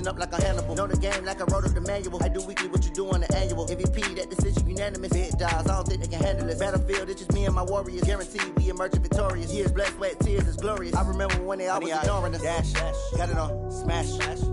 listen up like a Hannibal. Know the game like I wrote up the manual. I do weekly what you do on the annual. MVP, that decision unanimous. Big dogs, I don't think they can handle it. Battlefield, it's just me and my warriors. Guaranteed we emerging victorious. Years, blood, sweat, tears is glorious. I remember when they always ignoring us. Dash, got it on, smash,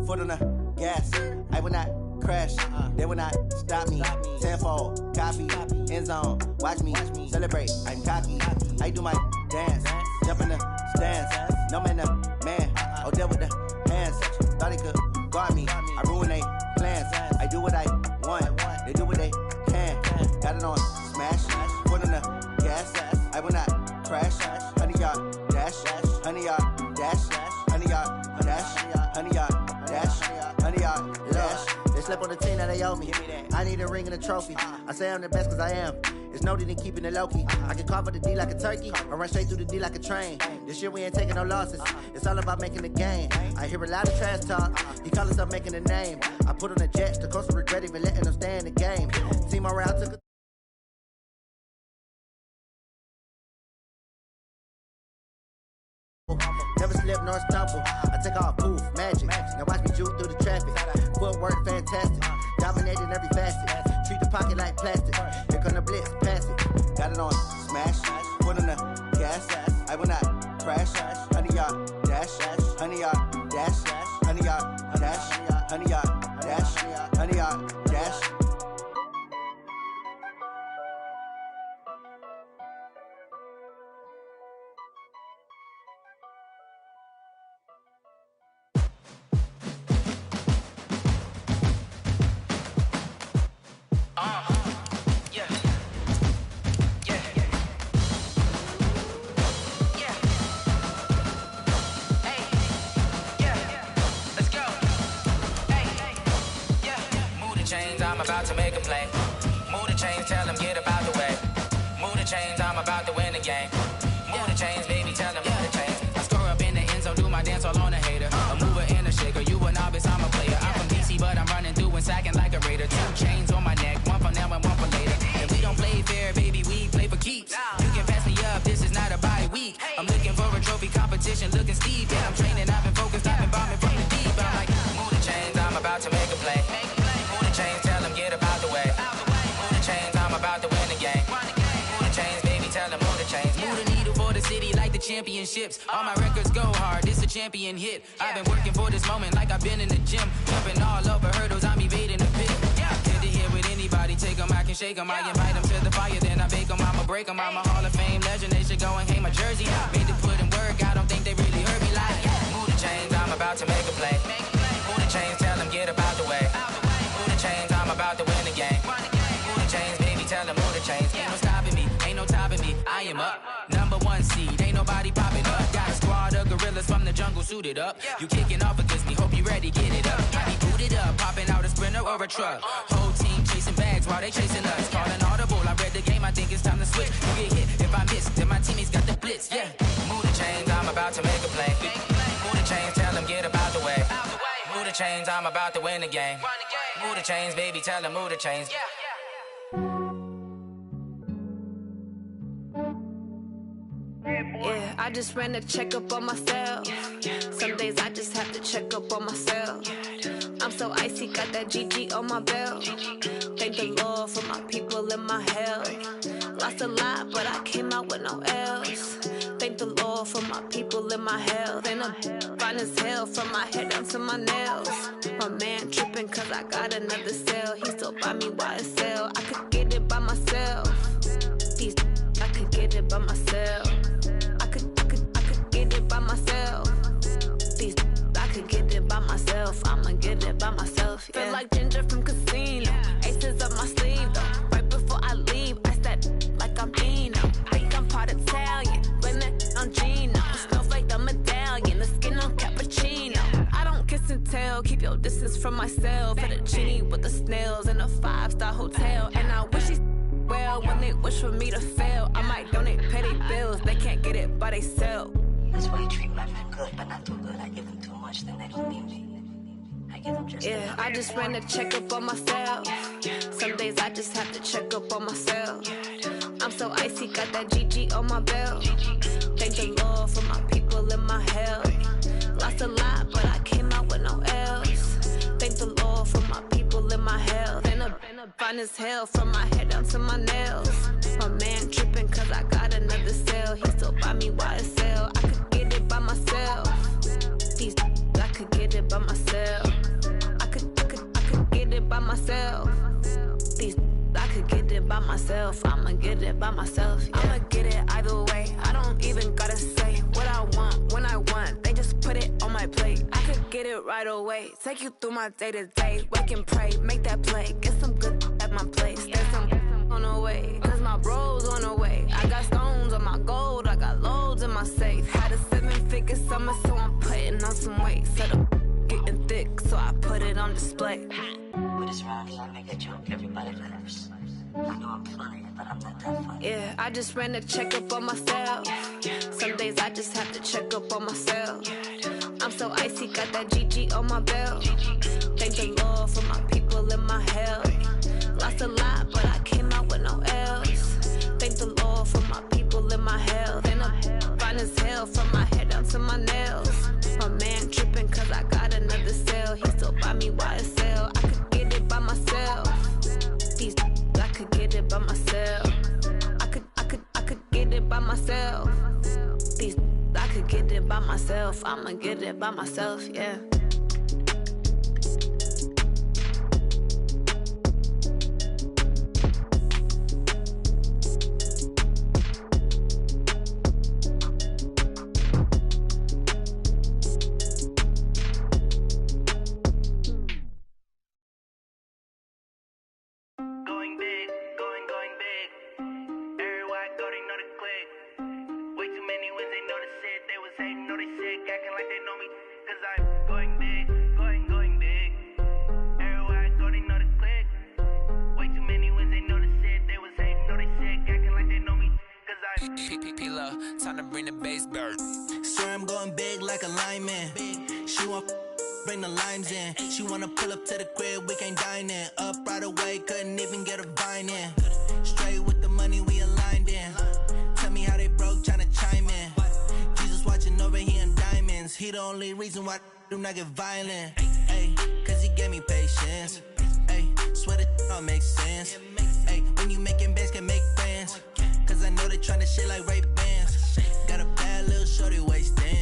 foot on the gas. I will not crash, they will not stop me. Tenfold, copy, end zone, watch me celebrate. I'm cocky, I do my dance, jump in the stands. No man, oh, deal with the hands. Thought he could guard me, I ruin they plans. I do what I want, they do what they can. Got it on, smash, foot on the gas. I will not crash, 100-yard dash, 100-yard dash, 100-yard dash, 100-yard dash, 100-yard dash. They slept on the team that they owe me. I need a ring and a trophy. I say I'm the best cause I am. It's noted in keeping it low-key. I can carve up the D like a turkey or run straight through the D like a train. This year we ain't taking no losses. It's all about making the game. I hear a lot of trash talk. He call himself making a name. I put on the Jets. The coach will regret even letting them stay in the game. Team morale took a never slip nor stumble. I take off poof, magic. Now watch me juke through the traffic. Footwork fantastic. Dominating every facet. Treat the pocket like plastic. Here come the blitz, pass it. Got it on, smash. Foot on the gas. I will not crash. 100-yard dash. 100-yard dash. 100-yard dash. 100-yard dash. 100-yard dash. I'm about to make a play. Move the chains, tell them get about the way. Move the chains, I'm about to win the game. Move the chains, baby, tell them move the chains. I score up in the end zone, do my dance all on a hater. A mover and a shaker, you a novice, I'm a player. I'm from DC, but I'm running through and sacking like a raider. 2 chains on my neck, one for now and one for later. And we don't play fair, baby, we play for keeps. You can pass me up, this is not a bye week. I'm looking for a trophy competition, looking steep. Yeah, I'm training, I've been focused, I've been bombing from the deep. I'm like, move the chains, I'm about to make a play. Move the chains, tell them get about the way. Move the chains, I'm about to win the game. Move the chains, baby, tell them move the chains. Move the needle for the city like the championships. All my records go hard, this a champion hit. I've been working for this moment like I've been in the gym. Jumping all over hurdles, I'm evading the pit. Head to head with anybody, take them, I can shake them. I invite them to the fire, then I bake them, I'ma break them. I'm a Hall of Fame legend, they should go and hang my jersey. Made to put in work, I don't think they really heard me like. Move the chains, I'm about to make a play. Move the chains, tell them get about the way. Move the chains, I'm about to win the game. Move the chains, baby, tell them move the chains. Ain't no stopping me, ain't no topping me. I am up, #1 seed, ain't nobody popping up. Got a squad of gorillas from the jungle suited up. You kicking off against me, hope you ready, get it up. I be booted up, popping out a sprinter or a truck. Whole team chasing bags while they chasing us. Calling audible, I read the game, I think it's time to switch. You get hit if I miss, then my teammates got the blitz. Yeah, move the chains, I'm about to make a play. Move the chains, tell them get about the way. Move the chains, I'm about to win the game. Move the chains, baby, tell them move the chains. Yeah, I just ran a checkup on myself. Some days I just have to check up on myself. I'm so icy, got that GG on my belt. Thank the Lord for my people in my health. Lost a lot, but I came out with no else. Thank the Lord for my people in my health. And I'm fine as hell from my head down to my nails. My man tripping cause I got another cell. He still buy me YSL. I could get it by myself. These I could get it by myself. I could get it by myself. These I could get it by myself. I'ma get it by myself. Yeah. Feel like Ginger from Casino. Aces up my sleeve though. Right before I leave, I said like I'm Dino. Think I'm part Italian. Blame it on Gino. Snowflake the medallion. The skin on cappuccino. I don't kiss and tell. Keep your distance from myself. Fettuccine with the snails in a 5-star hotel. And I wish he's well when they wish for me to fail. I might donate petty bills. They can't get it by they sell. That's why you treat my men good, but not too good. I give them too much, then they don't need me. I give them just enough. I just ran a checkup on myself. Some days I just have to check up on myself. I'm so icy, got that GG on my belt. Thank the Lord for my people in my health. Lost a lot, but I came out with no else. fine as hell from my head down to my nails. My man tripping cause I got another sale. He still buy me YSL. I could get it by myself. These I could get it by myself. I could get it by myself. These I could get it by myself. I'ma get it by myself. Yeah. I'ma get it either way. I don't even gotta say what I want when I want. They just put it on my plate. I could get it right away. Take you through my day to day. Wake and pray, make that play. Get some good at my place. There's some on the way. Cause my bros on the way. I got stones on my gold. I got loads in my safe. Had a 7-figure summer, so I'm putting on some weight. Set up getting thick, so I put it on display. With this round here, I make a joke, everybody laughs. I know I'm funny, but I'm not that funny. Yeah, I just ran a checkup on myself. Some days I just have to check up on myself. I'm so icy, got that GG on my belt. Thank the Lord for my people in my health. Lost a lot, but I came out with no else. Thank the Lord for my people in my health. And I'm fine as hell from my head down to my nails. My man tripping cause I got another sale. He still buy me YSL. I could get it by myself. These I could get it by myself. I could get it by myself. These I could get it by myself. I'ma get it by myself, yeah. Time to bring the bass bird. Swear I'm going big like a lineman. She want bring the limes in. She wanna pull up to the crib, we can't dine in. Up right away, couldn't even get a vine in. Straight with the money we aligned in. Tell me how they broke, tryna chime in. Jesus watching over here in diamonds. He the only reason why do not get violent. Ay, cause he gave me patience. Ay, swear that all makes sense. Ay, when you making bands can make friends. Cause I know they tryna shit like Ray-Bans. Got a bad little shorty wasting.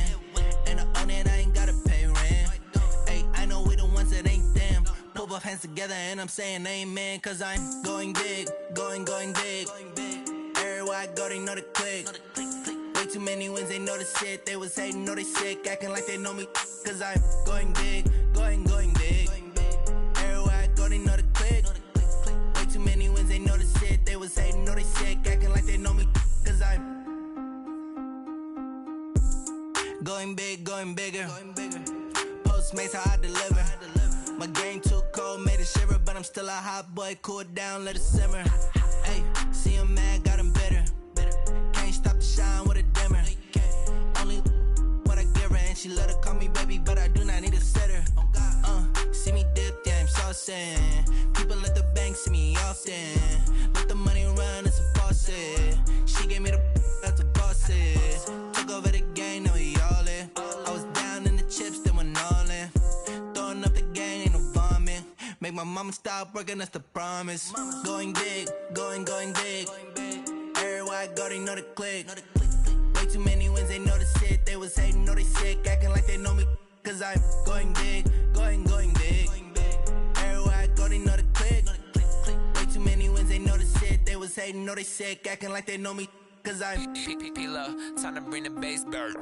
And I own it, I ain't gotta pay rent. Ay, I know we the ones that ain't them. Put both hands together and I'm saying amen. Cause I'm going big, going big. Everywhere I go, they know the click. Way too many wins, they know the shit. They was hating, know they sick, acting like they know me. Cause I'm going big, going big. Everywhere I go, they know the click. Way too many wins, they know the shit. They was hating, know they sick, acting like they know me. Cause I'm going big, going bigger. Postmates how I deliver. My game too cold, made it shiver. But I'm still a hot boy, cool it down, let it simmer. Hey, see him mad, got him bitter. Can't stop the shine with a dimmer. Only what I give her, and she let her call me baby, but I do not need a sitter. See me dip, yeah, I'm saucing. People at the bank see me often. Let the money run, it's a faucet. She gave me the that's a boss it. Took over the game, now we all in. I was down in the chips, then went all in. Throwing up the game, ain't no vomit. Make my mama stop working, that's the promise. Going big, going big. Everywhere I go, they know the click. Way too many wins, they know the shit. They was hating, know they sick, acting like they know me. Cause I'm going big, going big. Everywhere I go, they know the click. Way too many wins, they know the shit. They was hating, know they sick, acting like they know me. Cause I'm P-P-P-Love, time to bring the bass bird.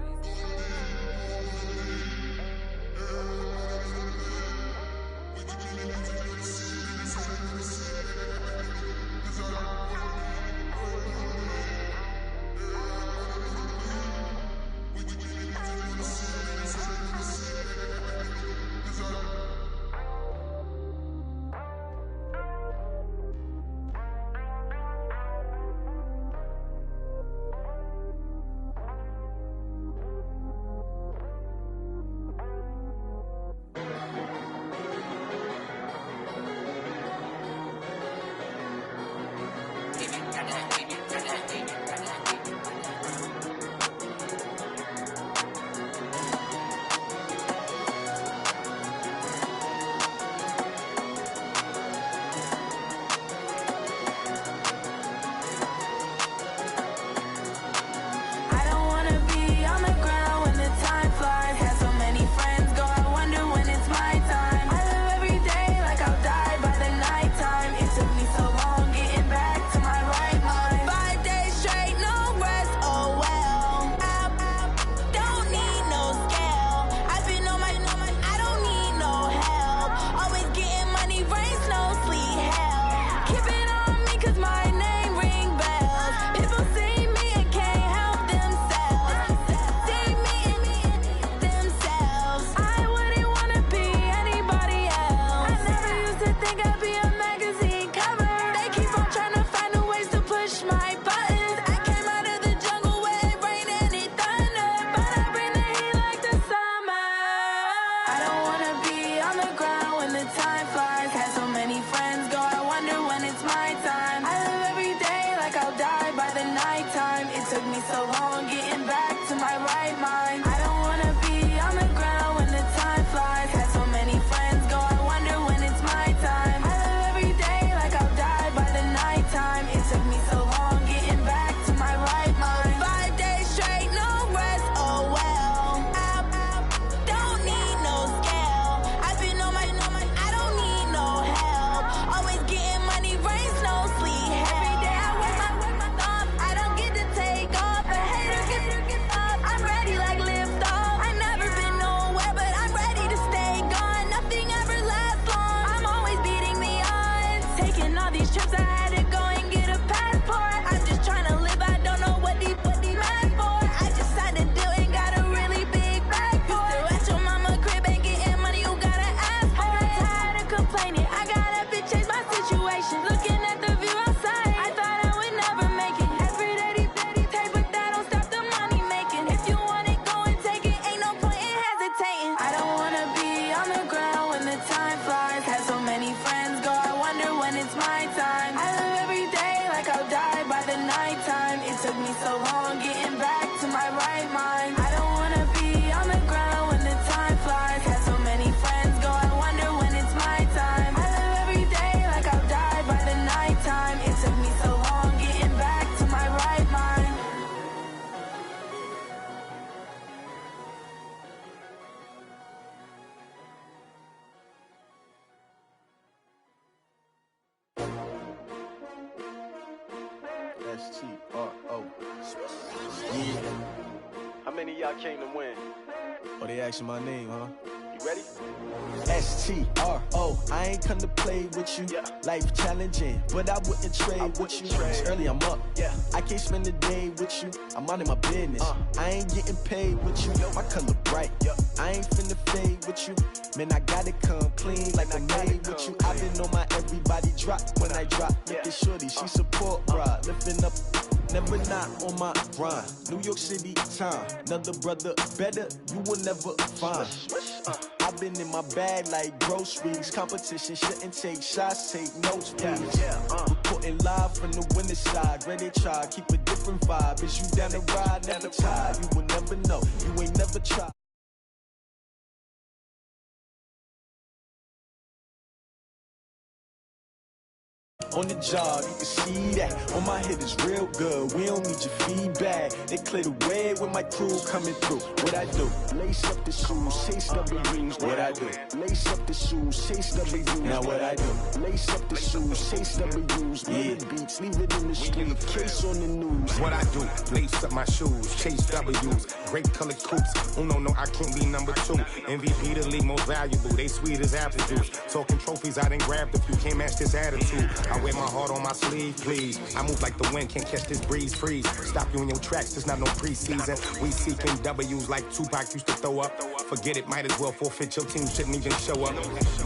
these trips, I had to go and get a passport. I'm just trying to live, I don't know what these mad for. I just signed a deal and got a really big bag for it. Still at your mama crib, ain't getting money, you gotta ask for it. I'm tired of complaining, I gotta change my situation. Looking at the view outside, I thought I would never make it. Every day they take, but that don't stop the money making. If you want it, go and take it, ain't no point in hesitating. I don't wanna be on the ground when the time flies. Had so many friends go, I wonder when it's my time. I live every day like I'll die by the nighttime. It took me so long getting back to my right mind. I don't wanna be on the ground when the time flies. Had so many friends go, I wonder when it's my time. I live every day like I'll die by the nighttime. It took me so long getting back to my right mind. S-T-R-O. Yeah. How many of y'all came to win? Oh, they asking my name, huh? You ready? S-T-R-O. I ain't come to play with you. Yeah. Life challenging, but I wouldn't trade with you. It's early, I'm up. Yeah. I can't spend the day with you. I'm minding my business. I ain't getting paid with you. My color bright. I ain't finna fade with you. Man, I gotta come clean like I made with you. I've been on my everybody drop when I drop. Look at shorty, she support, bruh. Lifting up. Never not on my grind. New York City time. Another brother better, you will never find. I've been in my bag like groceries. Competition shouldn't take shots, take notes, please. Reporting live from the winning side. Ready to try, keep a different vibe. Is you down the ride, never tired. You will never know, you ain't never tried. On the job, you can see that. On my hit is real good. We don't need your feedback. They clear the way with my crew coming through. What I do? Lace up the shoes, chase W's. What I do? Lace up the shoes, chase W's. Now what I do? Lace up the shoes, chase W's. Yeah, beats, leave it in the street. Case on the news. What I do? Lace up my shoes, chase W's. Great colored coops. Oh no, I can't be number 2. MVP the league most valuable. They sweet as apple juice. Talking trophies, I done grabbed a few. Can't match this attitude. I wear my heart on my sleeve, please. I move like the wind, can't catch this breeze, freeze. Stop you in your tracks, there's not no preseason. We seeking W's like Tupac used to throw up. Forget it, might as well forfeit, your team shouldn't even show up.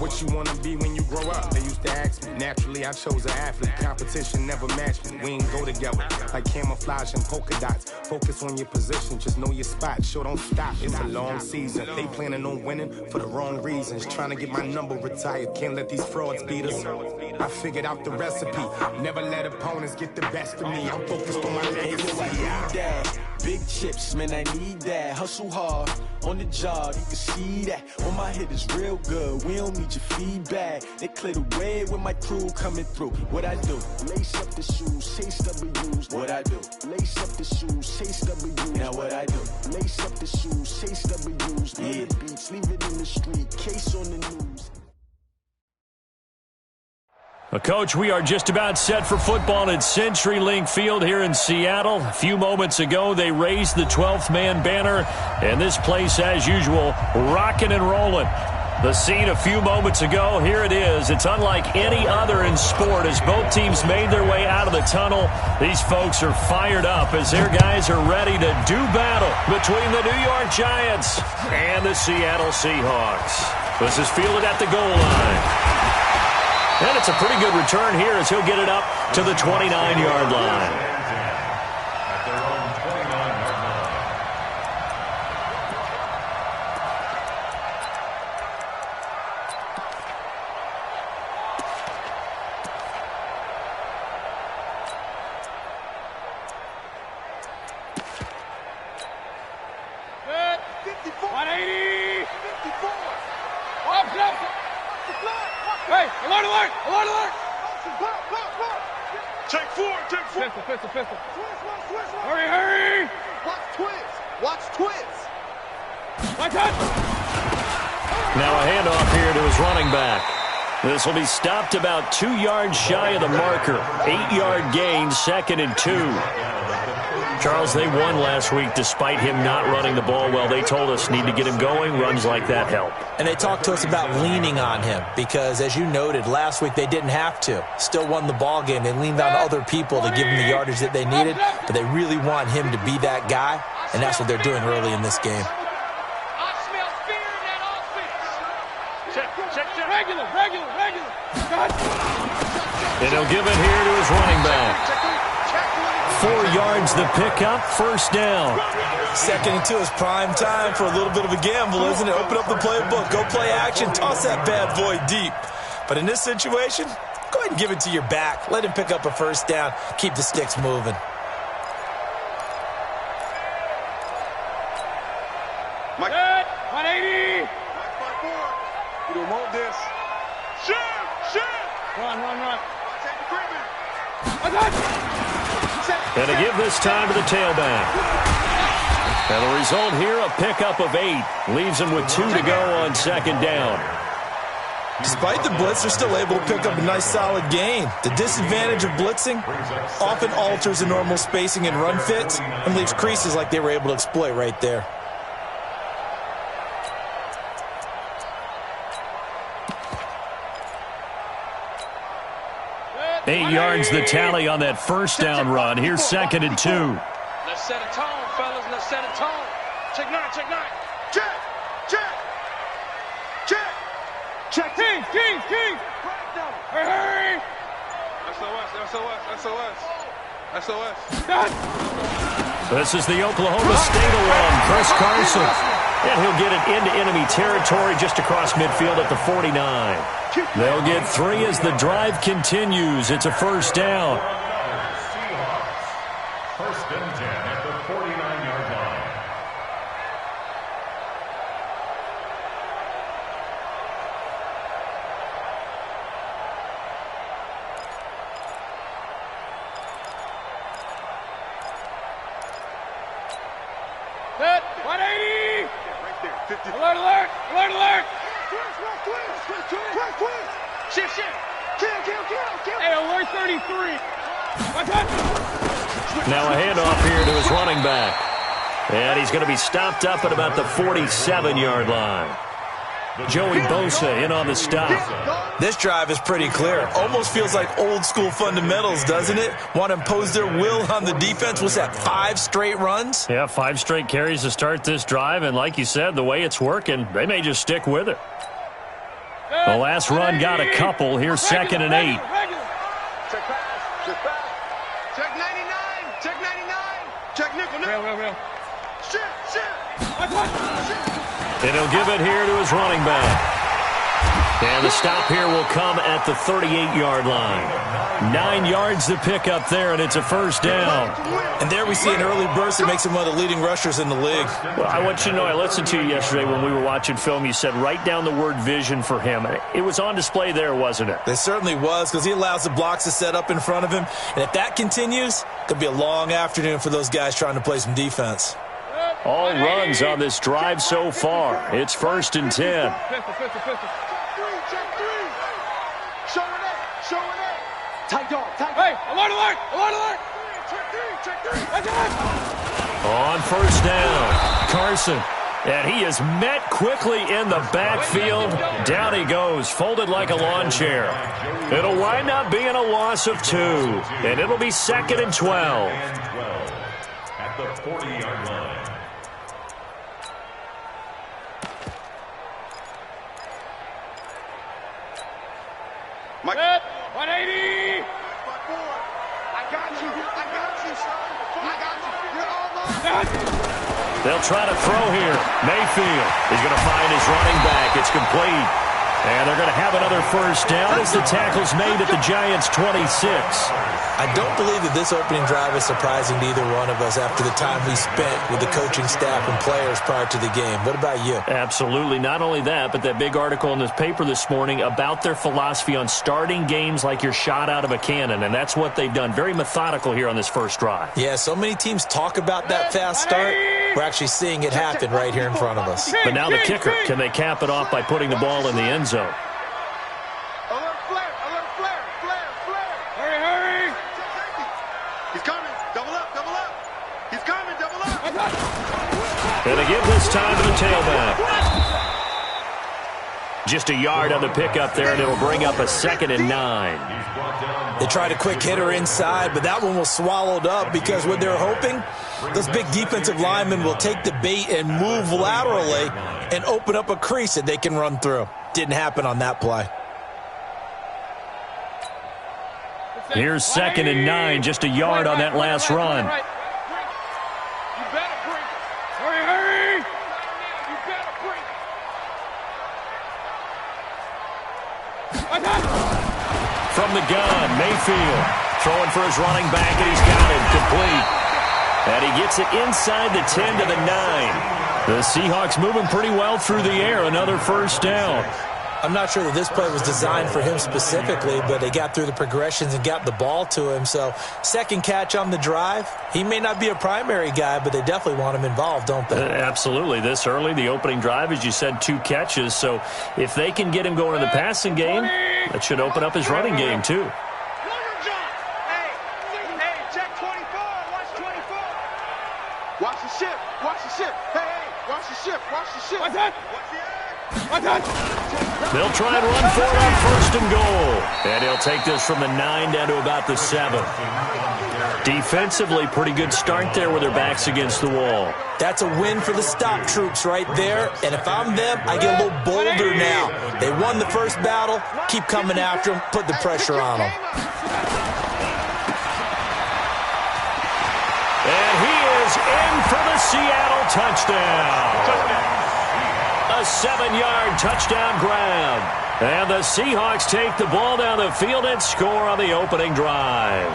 What you wanna be when you grow up? They used to ask me. Naturally, I chose an athlete. Competition never matched me. We ain't go together. Like camouflage and polka dots. Focus on your position, just know your spot. Sure, don't stop, it's a long season. They planning on winning for the wrong reasons. Trying to get my number retired, can't let these frauds beat us. I figured out the recipe. Never let opponents get the best of me. I'm focused on my legacy. I need that. Big chips, man, I need that. Hustle hard on the job, you can see that. On my hit is real good. We don't need your feedback. They clear the way with my crew coming through. What I do? Lace up the shoes, chase W's. What I do? Lace up the shoes, chase W's. Now what I do? Lace up the shoes, chase W's. Yeah, beats, leave it in the street. Case on the news. Coach, we are just about set for football at CenturyLink Field here in Seattle. A few moments ago, they raised the 12th man banner, and this place, as usual, rocking and rolling. The scene a few moments ago, here it is. It's unlike any other in sport as both teams made their way out of the tunnel. These folks are fired up as their guys are ready to do battle between the New York Giants and the Seattle Seahawks. This is fielded at the goal line. And it's a pretty good return here as he'll get it up to the 29-yard line. Hey, alert, alert, alert, alert! Take four. Pistol. Hurry! Watch twins! Watch out! Now a handoff here to his running back. This will be stopped about 2 yards shy of the marker. 8-yard gain, 2nd and 2. Charles, they won last week despite him not running the ball well. They told us need to get him going. Runs like that help. And they talked to us about leaning on him because, as you noted, last week they didn't have to. Still won the ball game. They leaned on other people to give them the yardage that they needed, but they really want him to be that guy, and that's what they're doing early in this game. And he'll give it here to his running back. 4 yards the pickup, first down. 2nd and 2 is prime time for a little bit of a gamble, isn't it? Open up the playbook, go play action, toss that bad boy deep. But in this situation, go ahead and give it to your back. Let him pick up a first down, keep the sticks moving. Mike. 180. You don't want this. Run. And to give this time to the tailback. And the result here, a pickup of 8. Leaves him with 2 to go on 2nd down. Despite the blitz, they're still able to pick up a nice solid gain. The disadvantage of blitzing often alters the normal spacing and run fits and leaves creases like they were able to exploit right there. 8 yards the tally on that first down run. Here's 2nd and 2. Let's set a tone, fellas. Let's set a tone. Check 9. Check. King. Hurry. SOS. This is the Oklahoma State alum, Chris Carson. And he'll get it into enemy territory just across midfield at the 49. They'll get 3 as the drive continues. It's a first down. First and 10 at the 49-yard line. Set. 180. Right there. 50. Alert. Twist. Shift. Kill. Hey, alert 33. Now a handoff here to his running back. And he's going to be stopped up at about the 47-yard line. Joey Bosa in on the stop. This drive is pretty clear. Almost feels like old school fundamentals, doesn't it? Want to impose their will on the defense. What's that, 5 straight runs? Yeah, 5 straight carries to start this drive. And like you said, the way it's working, they may just stick with it. The last run got a couple. Here's 2nd and 8. Check pass. Check 99. Check nickel. Real. And he'll give it here to his running back. And the stop here will come at the 38-yard line. 9 yards to pick up there, and it's a first down. And there we see an early burst that makes him one of the leading rushers in the league. Well, I want you to know, I listened to you yesterday when we were watching film. You said write down the word vision for him. It was on display there, wasn't it? It certainly was, because he allows the blocks to set up in front of him. And if that continues, it could be a long afternoon for those guys trying to play some defense. All runs on this drive so far. It's 1st and 10. Check 3. Showing up. Tight dog. Hey, alert. Check 3. On first down, Carson. And he is met quickly in the backfield. Down he goes, folded like a lawn chair. It'll wind up being a loss of 2. And it'll be 2nd and 12. At the 40-yard line. Mike. 180. I got you, son. You're all mine. They'll try to throw here. Mayfield is going to find his running back. It's complete. And they're going to have another first down as the tackle's made at the Giants' 26. I don't believe that this opening drive is surprising to either one of us after the time we spent with the coaching staff and players prior to the game. What about you? Absolutely. Not only that, but that big article in this paper this morning about their philosophy on starting games like you're shot out of a cannon, and that's what they've done. Very methodical here on this first drive. Yeah, so many teams talk about that fast start. We're actually seeing it happen right here in front of us. But now the kicker, can they cap it off by putting the ball in the end zone? Alert flare. Hurry. Hurry. He's coming. Double up. He's And they give this time to the tailback. Just a yard on the pickup there, and it'll bring up a 2nd and 9. They tried a quick hitter inside, but that one was swallowed up because what they're hoping, those big defensive linemen will take the bait and move laterally and open up a crease that they can run through. Didn't happen on that play. Here's 2nd and 9, just a yard on that last run. You better bring it. Hurry! You better bring it. From the gun, Mayfield throwing for his running back, and he's got it complete. And he gets it inside the 10 to the 9. The Seahawks moving pretty well through the air. Another first down. I'm not sure that this play was designed for him specifically, but they got through the progressions and got the ball to him. So, second catch on the drive. He may not be a primary guy, but they definitely want him involved, don't they? Absolutely. This early, the opening drive, as you said, 2 catches. So, if they can get him going in the passing game, that should open up his running game, too. Hey, check 24. Watch 24. Watch the ship. Watch the ship. Hey, watch the ship. Watch the ship. What's that? They'll try and run for it on 1st and goal. And he'll take this from the 9 down to about the 7. Defensively, pretty good start there with their backs against the wall. That's a win for the stop troops right there. And if I'm them, I get a little bolder now. They won the first battle. Keep coming after them. Put the pressure on them. And he is in for the Seattle touchdown. A 7-yard touchdown grab. And the Seahawks take the ball down the field and score on the opening drive.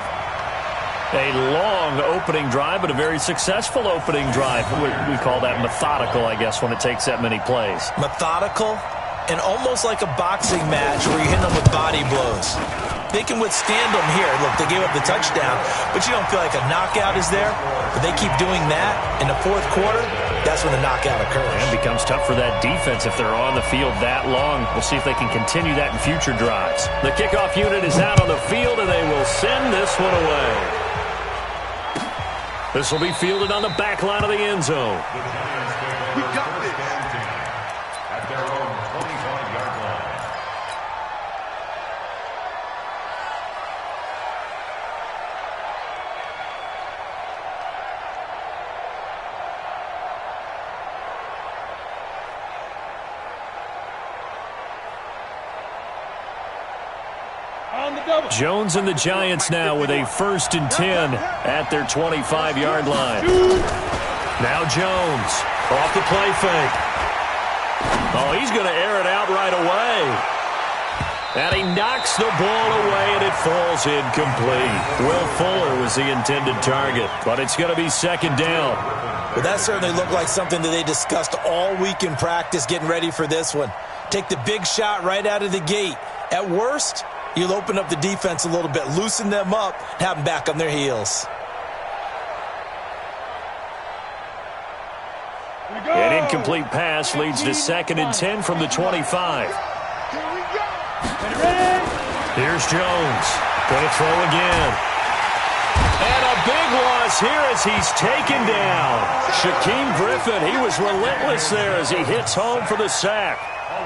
A long opening drive, but a very successful opening drive. We call that methodical, I guess, when it takes that many plays. Methodical and almost like a boxing match where you hit them with body blows. They can withstand them here. Look, they gave up the touchdown, but you don't feel like a knockout is there. But they keep doing that in the 4th quarter, that's when the knockout occurs. And it becomes tough for that defense if they're on the field that long. We'll see if they can continue that in future drives. The kickoff unit is out on the field, and they will send this one away. This will be fielded on the back line of the end zone. We got this. At their own 25-yard line. Jones and the Giants now with a 1st and 10 at their 25-yard line. Now Jones off the play fake. Oh, he's going to air it out right away. And he knocks the ball away, and it falls incomplete. Will Fuller was the intended target, but it's going to be 2nd down. Well, that certainly looked like something that they discussed all week in practice getting ready for this one. Take the big shot right out of the gate. At worst, you'll open up the defense a little bit, loosen them up, and have them back on their heels. An incomplete pass leads to 2nd and 10 from the 25. Here's Jones. Going to throw again. And a big loss here as he's taken down. Shaquem Griffin, he was relentless there as he hits home for the sack.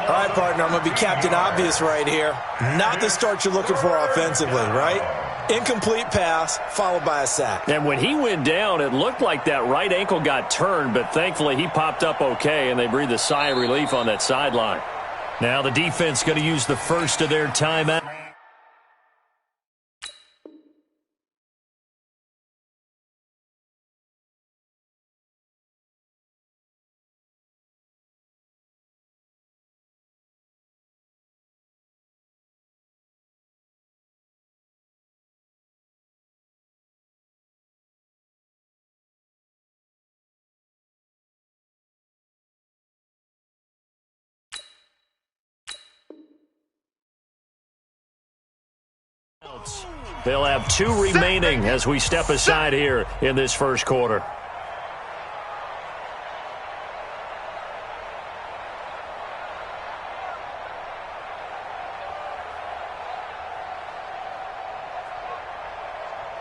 All right, partner, I'm going to be Captain Obvious right here. Not the start you're looking for offensively, right? Incomplete pass, followed by a sack. And when he went down, it looked like that right ankle got turned, but thankfully he popped up okay, and they breathed a sigh of relief on that sideline. Now the defense going to use the first of their timeout. They'll have 2 remaining as we step aside here in this first quarter.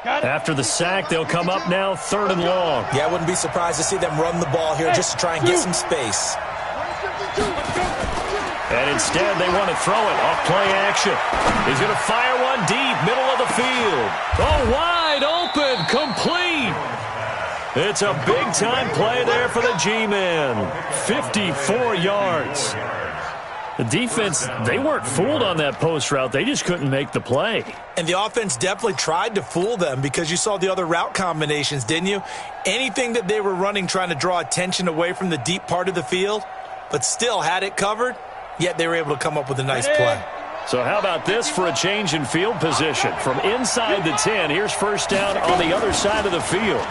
After the sack, they'll come up now 3rd and long. Yeah, I wouldn't be surprised to see them run the ball here just to try and get some space. And instead, they want to throw it off play action. He's going to fire one deep, middle of the field. Oh, wide open, complete. It's a big-time play there for the G-men. 54 yards. The defense, they weren't fooled on that post route. They just couldn't make the play. And the offense definitely tried to fool them because you saw the other route combinations, didn't you? Anything that they were running trying to draw attention away from the deep part of the field, but still had it covered, yet they were able to come up with a nice play. So how about this for a change in field position? From inside the 10, here's first down on the other side of the field.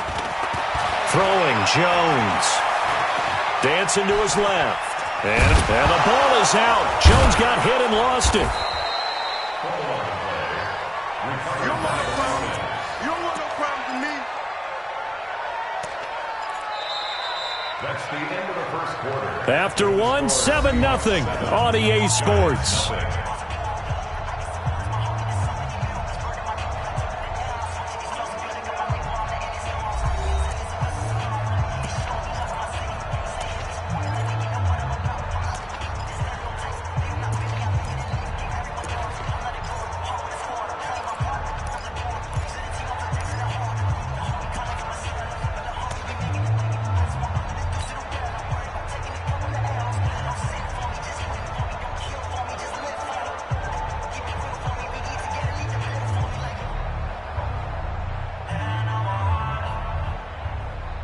Throwing, Jones. Dancing to his left. And the ball is out. Jones got hit and lost it. You don't want no problem. You don't want no problem to me. That's the end of the first quarter. After one, 7-0 on EA Sports.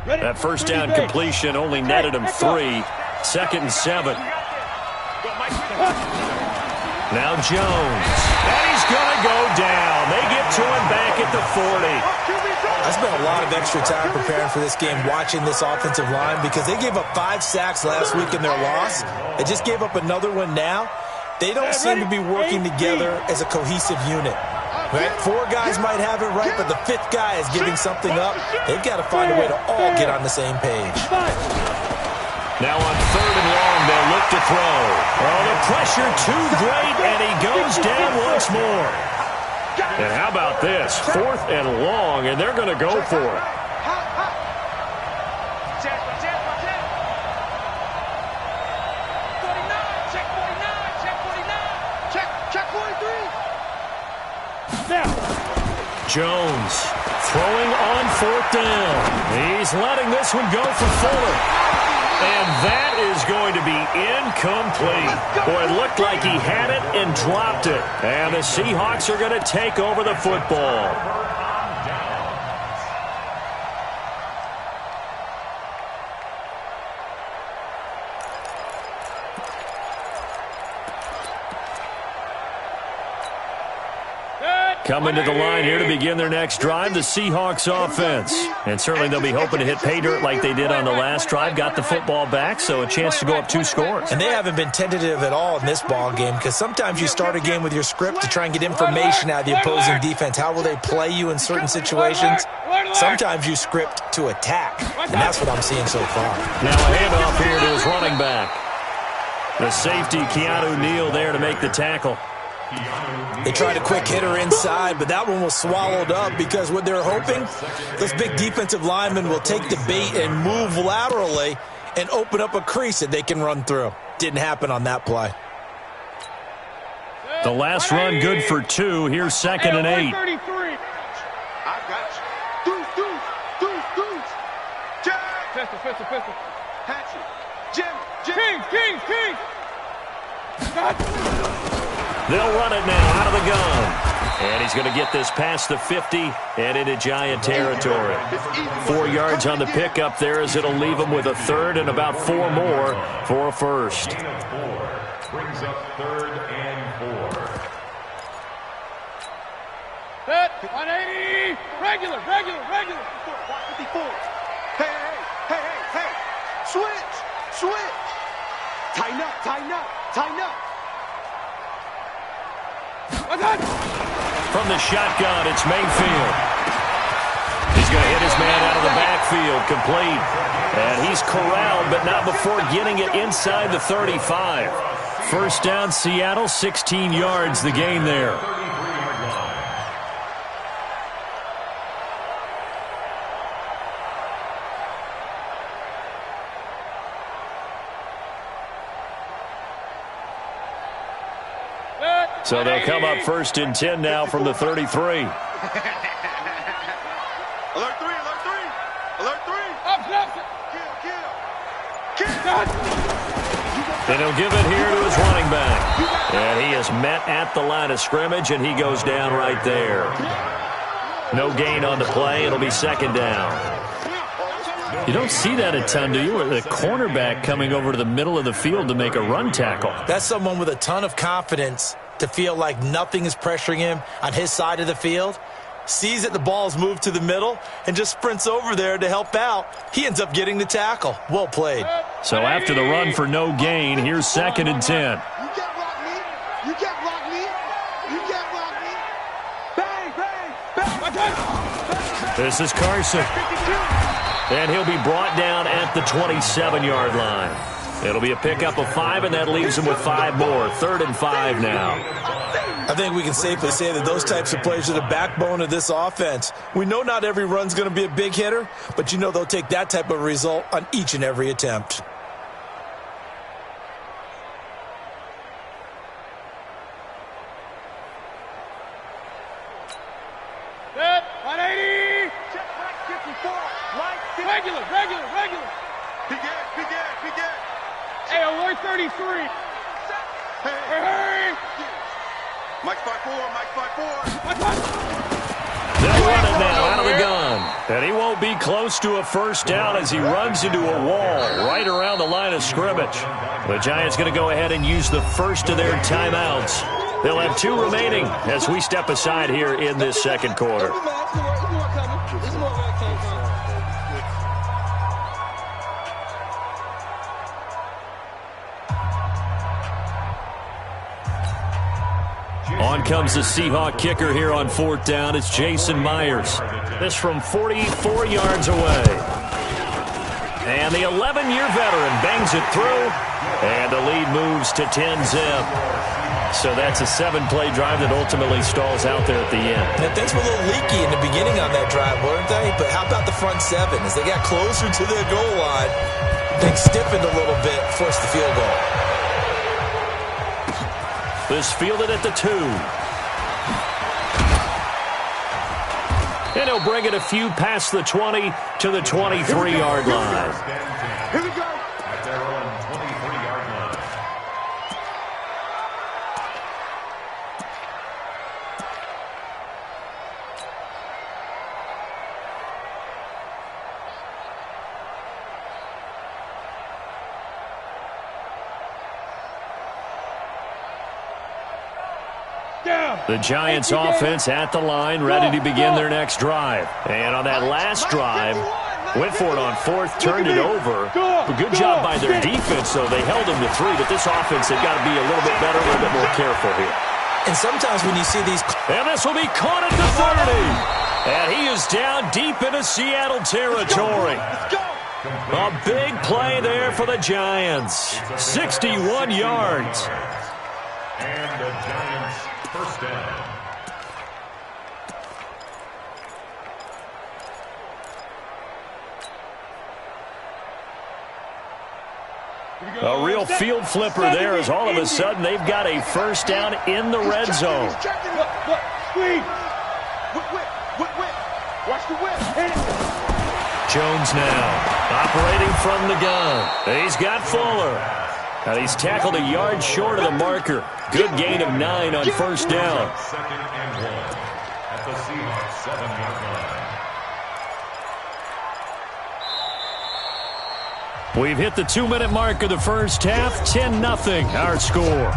That first down completion only netted him 3. 2nd and 7. Now Jones. And he's going to go down. They get to him back at the 40. I spent a lot of extra time preparing for this game watching this offensive line because they gave up 5 sacks last week in their loss. They just gave up another one now. They don't seem to be working together as a cohesive unit. Right? 4 guys might have it right, but the 5th guy is giving something up. They've got to find a way to all get on the same page. Now on 3rd and long, they'll look to throw. Oh, the pressure too great, and he goes down once more. And how about this? 4th and long, and they're going to go for it. Jones throwing on 4th down. He's letting this one go for Fuller. And that is going to be incomplete. Boy, it looked like he had it and dropped it. And the Seahawks are going to take over the football. Coming to the line here to begin their next drive, the Seahawks offense. And certainly they'll be hoping to hit pay dirt like they did on the last drive. Got the football back, so a chance to go up 2 scores. And they haven't been tentative at all in this ball game because sometimes you start a game with your script to try and get information out of the opposing defense. How will they play you in certain situations? Sometimes you script to attack, and that's what I'm seeing so far. Now a handoff here to his running back. The safety, Keanu Neal, there to make the tackle. They tried a quick hitter inside, but that one was swallowed up because what they're hoping, those big defensive linemen will take the bait and move laterally and open up a crease that they can run through. Didn't happen on that play. The last run good for 2. Here's 2nd and 8. I got you. Deuce. Jack. Pistol. Hatchet. Jim. King. They'll run it now out of the gun. And he's going to get this past the 50 and into Giant territory. 4 yards on the pickup there as it'll leave him with a 3rd and about 4 more for a first. Brings up 3rd and 4. Set. 180. Regular. 54. Hey. Switch. Tighten up. From the shotgun, it's Mayfield. He's going to hit his man out of the backfield, complete. And he's corralled, but not before getting it inside the 35. First down, Seattle, 16 yards, the gain there. So they'll come up 1st and 10 now from the 33. Alert 3, alert 3. Alert 3. Kill. And he'll give it here to his running back. And he is met at the line of scrimmage, and he goes down right there. No gain on the play. It'll be 2nd down. You don't see that a ton, do you? The cornerback coming over to the middle of the field to make a run tackle. That's someone with a ton of confidence to feel like nothing is pressuring him on his side of the field. Sees that the ball's moved to the middle and just sprints over there to help out. He ends up getting the tackle. Well played. So after the run for no gain, here's 2nd and 10. You can't block me. You can't block me. You can't block me. Bang, bang, bang. This is Carson. And he'll be brought down at the 27-yard line. It'll be a pickup of 5, and that leaves him with 5 more. 3rd and 5 now. I think we can safely say that those types of plays are the backbone of this offense. We know not every run's going to be a big hitter, but you know they'll take that type of result on each and every attempt. Set, 180. Check right 54. Right 50. Regular. Begin. Hey, alert 33. Hey. Mike 5-4. They'll run it now out of the gun. And he won't be close to a 1st down as he runs into a wall right around the line of scrimmage. The Giants going to go ahead and use the first of their timeouts. They'll have 2 remaining as we step aside here in this 2nd quarter. On comes the Seahawk kicker here on 4th down. It's Jason Myers. This from 44 yards away. And the 11-year veteran bangs it through. And the lead moves to 10-zip. So that's a 7-play drive that ultimately stalls out there at the end. Now, things were a little leaky in the beginning on that drive, weren't they? But how about the front 7? As they got closer to their goal line, things stiffened a little bit, forced the field goal. This fielded at the 2. And he'll bring it a few past the 20 to the 23-yard line. Here we go. At their own 23-yard line. The Giants offense at the line, ready to begin their next drive. And on that last drive, went for it on 4th, turned it over. A good job by their defense, though. They held them to 3, but this offense, they've got to be a little bit better, a little bit more careful here. And sometimes when you see these... And this will be caught at the 30. And he is down deep into Seattle territory. A big play there for the Giants. 61 yards. And the Giants' 1st down. A real field flipper there as all of a sudden they've got a 1st down in the red zone. Watch the whip. Jones now operating from the gun. He's got Fuller. And he's tackled a yard short of the marker. Good gain of 9 on 1st down. 2nd and 1 at the Seahawks 7-yard line. We've hit the 2-minute mark of the first half. 10-0 our score.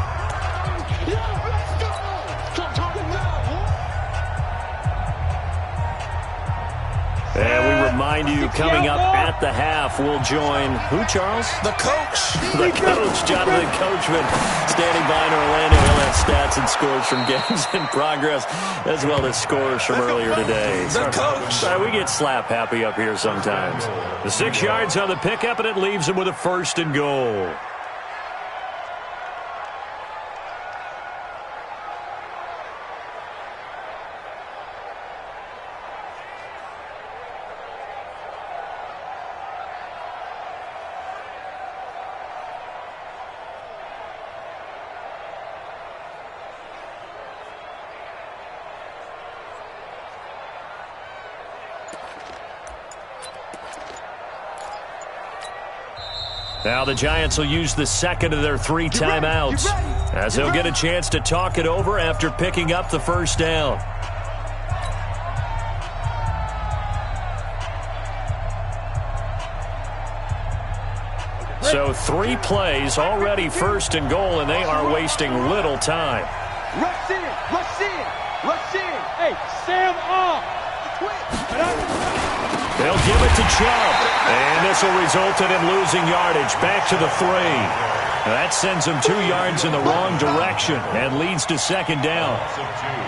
And we remind you, coming up at the half, we'll join who, Charles? The coach. The coach, Jonathan Coachman, standing by in Orlando. He'll have stats and scores from games in progress, as well as scores from earlier today. The coach. We get slap happy up here sometimes. The 6 yards on the pickup, and it leaves him with a 1st and goal. Now the Giants will use the second of their 3 timeouts, as they'll get a chance to talk it over after picking up the first down. So 3 plays, already first and goal, and they are wasting little time. Rush in, rush in, rush in. Hey, Sam off. They'll give it to Chubb, and this will result in him losing yardage. Back to the 3. That sends him 2 yards in the wrong direction and leads to second down.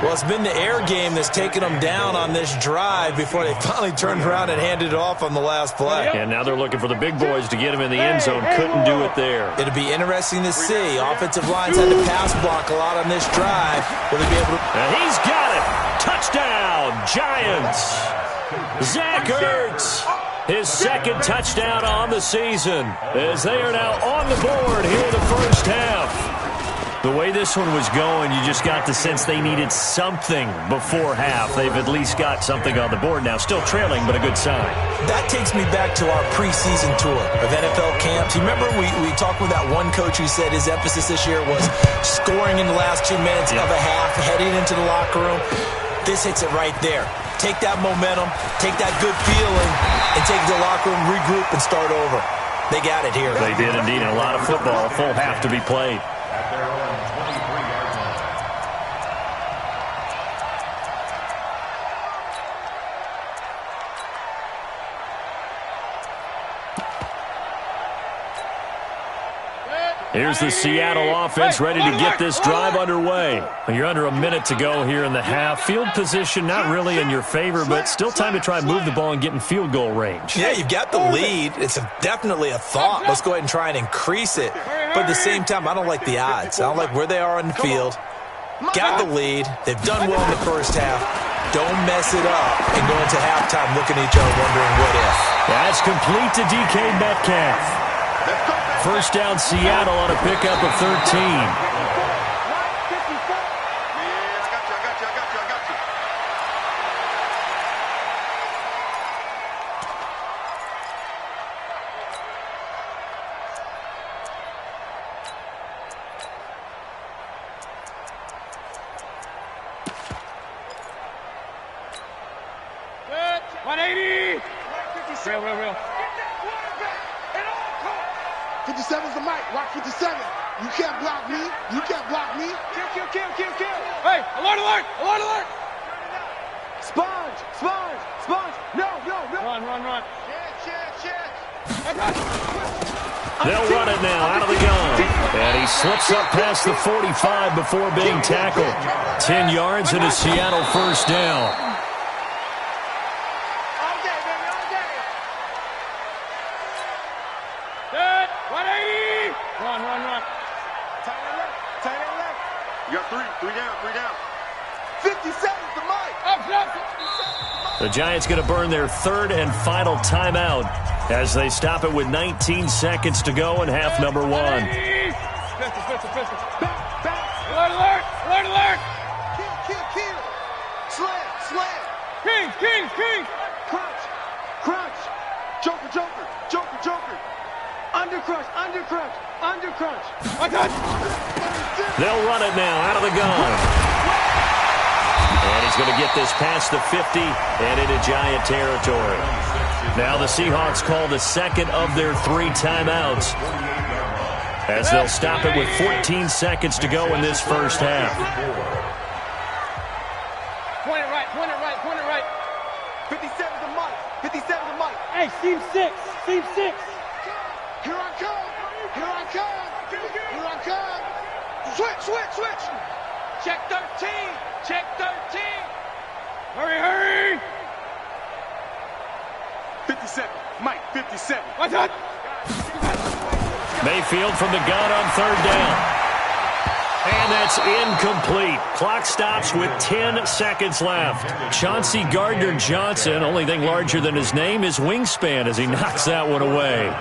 Well, it's been the air game that's taken them down on this drive before they finally turned around and handed it off on the last play. And now they're looking for the big boys to get him in the end zone. Couldn't do it there. It'll be interesting to see. Offensive lines had to pass block a lot on this drive. Will they be able to... And he's got it. Touchdown, Giants. Zach Ertz, his second touchdown on the season, as they are now on the board here in the first half. The way this one was going, you just got the sense they needed something before half. They've at least got something on the board now. Still trailing, but a good sign. That takes me back to our preseason tour of NFL camps. You remember we talked with that one coach who said his emphasis this year was scoring in the last 2 minutes of a half, heading into the locker room. This hits it right there. Take that momentum, take that good feeling, and take it to the locker room, regroup, and start over. They got it here. They did indeed. A lot of football, a full half to be played. At their own 23-yard line. Here's the Seattle offense ready to get this drive underway. You're under a minute to go here in the half. Field position not really in your favor, but still time to try and move the ball and get in field goal range. Yeah, you've got the lead. It's definitely a thought. Let's go ahead and try and increase it. But at the same time, I don't like the odds. I don't like where they are on the field. Got the lead. They've done well in the first half. Don't mess it up and go into halftime looking at each other wondering what if. That's complete to DK Metcalf. First down, Seattle on a pickup of 13. Real. 57's the mic. Watch 57. You can't block me. You can't block me. Kill. Hey, alert. Sponge. No. Run. They'll run it now out of the gun. And he slips up past the 45 before being tackled. 10 yards and a Seattle first down. Run. Tight end left. You got three down. 57's the mic. The Giants going to burn their third and final timeout as they stop it with 19 seconds to go in half number 1. Pistol. Alert. Kill. Slam. King. Crunch. Joker. Undercrunch. They'll run it now out of the gun. And he's going to get this past the 50 and into Giant territory. Now the Seahawks call the second of their 3 timeouts as they'll stop it with 14 seconds to go in this first half. Point it right. 57's the mic. Hey, seam 6. Here I come. Switch. Check 13. Hurry. 57. Mike, 57. Watch out. Mayfield from the gun on third down. And that's incomplete. Clock stops with 10 seconds left. Chauncey Gardner-Johnson, only thing larger than his name is wingspan as he knocks that one away.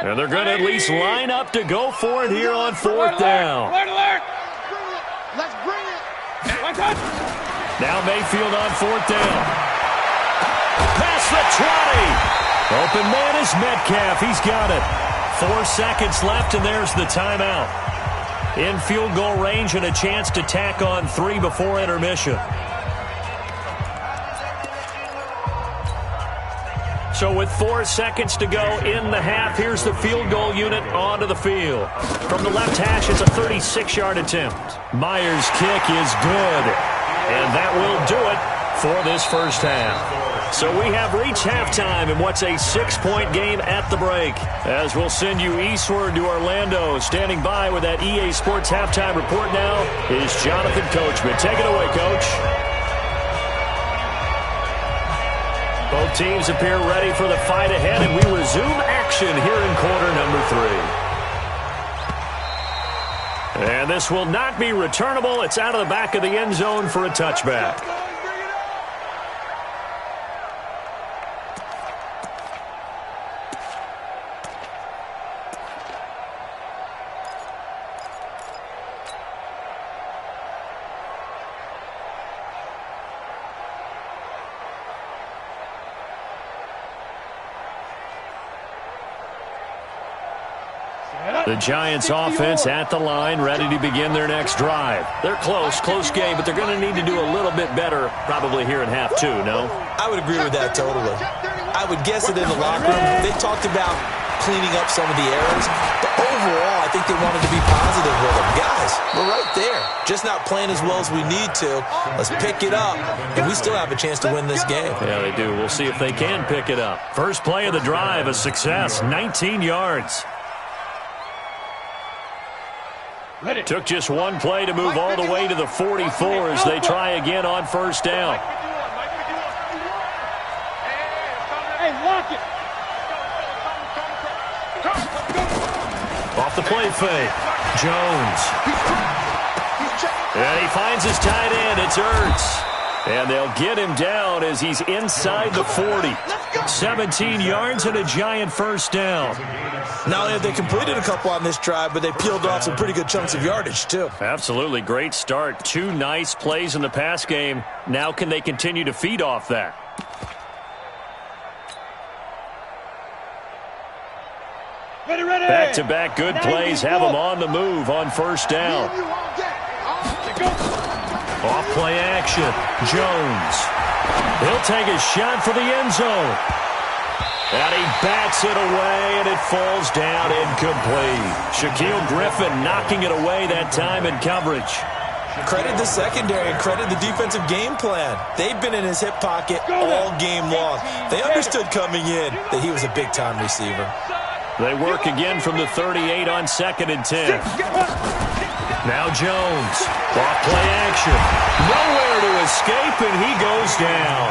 And they're going to at least line up to go for it here on 4th down. Alert! Let's bring it! Now Mayfield on 4th down. Past the 20. Open man is Metcalf. He's got it. 4 seconds left, and there's the timeout. In field goal range and a chance to tack on 3 before intermission. So with 4 seconds to go in the half, here's the field goal unit onto the field. From the left hash, it's a 36-yard attempt. Myers' kick is good. And that will do it for this first half. So we have reached halftime in what's a 6-point game at the break. As we'll send you eastward to Orlando. Standing by with that EA Sports halftime report now is Jonathan Coachman. Take it away, Coach. Both teams appear ready for the fight ahead, and we resume action here in quarter number 3. And this will not be returnable. It's out of the back of the end zone for a touchback. The Giants offense at the line, ready to begin their next drive. They're close game, but they're going to need to do a little bit better probably here in half 2, no? I would agree with that totally. I would guess that in the locker room, they talked about cleaning up some of the errors, but overall, I think they wanted to be positive with them. Guys, we're right there. Just not playing as well as we need to. Let's pick it up, and we still have a chance to win this game. Yeah, they do. We'll see if they can pick it up. First play of the drive, a success, 19 yards. Took just one play to move all the way to the 44 as they try again on first down. Hey, lock it! Off the play fake, Jones. And he finds his tight end, it's Ertz. And they'll get him down as he's inside the 40. 17 yards and a giant first down. Not only have they completed a couple on this drive, but they peeled off some pretty good chunks of yardage, too. Absolutely. Great start. 2 nice plays in the pass game. Now can they continue to feed off that? Ready. Back-to-back good plays have them on the move on first down. Off play action. Jones. He'll take a shot for the end zone. And he bats it away, and it falls down incomplete. Shaquille Griffin knocking it away that time in coverage. Credit the secondary and credit the defensive game plan. They've been in his hip pocket all game long. They understood coming in that he was a big-time receiver. They work again from the 38 on 2nd and 10. Now Jones. Off play action. Nowhere to escape, and he goes down.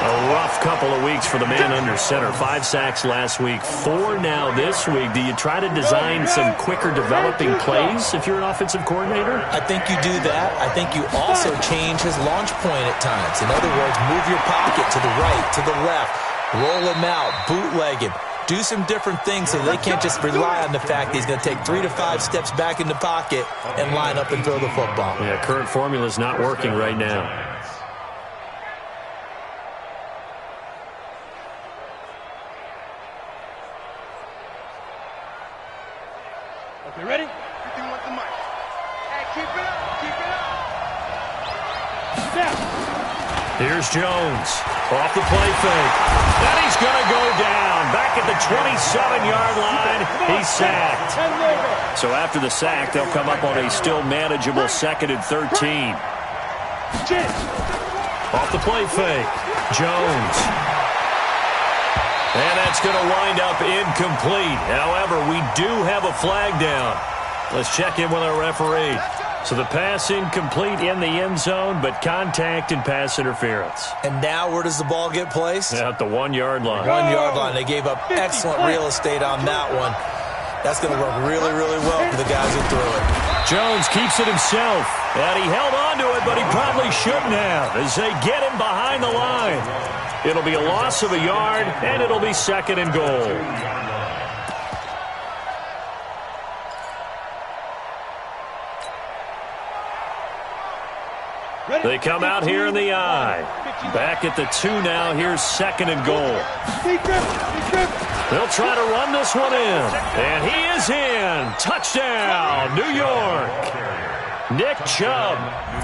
A rough couple of weeks for the man under center. 5 sacks last week, 4 now this week. Do you try to design some quicker developing plays if you're an offensive coordinator? I think you do that. I think you also change his launch point at times. In other words, move your pocket to the right, to the left, roll him out, bootleg him. Do some different things so they can't just rely on the fact that he's going to take 3 to 5 steps back in the pocket and line up and throw the football. Yeah, current formula is not working right now. Okay, ready? You want the mic. Hey, keep it up. Step. Here's Jones. Off the play fake. Then he's going to go down. Back at the 27-yard line, he's sacked. So after the sack, they'll come up on a still manageable 2nd and 13. Off the play fake. Jones. And that's going to wind up incomplete. However, we do have a flag down. Let's check in with our referee. So the pass incomplete in the end zone, but contact and pass interference. And now where does the ball get placed? At the 1-yard line. 1-yard line. They gave up excellent real estate on that one. That's going to work really, really well for the guys who threw it. Jones keeps it himself. And he held on to it, but he probably shouldn't have as they get him behind the line. It'll be a loss of a yard, and it'll be 2nd and goal. They come out here in the I. Back at the 2 now. Here's 2nd and goal. They'll try to run this one in. And he is in. Touchdown, New York. Nick Chubb,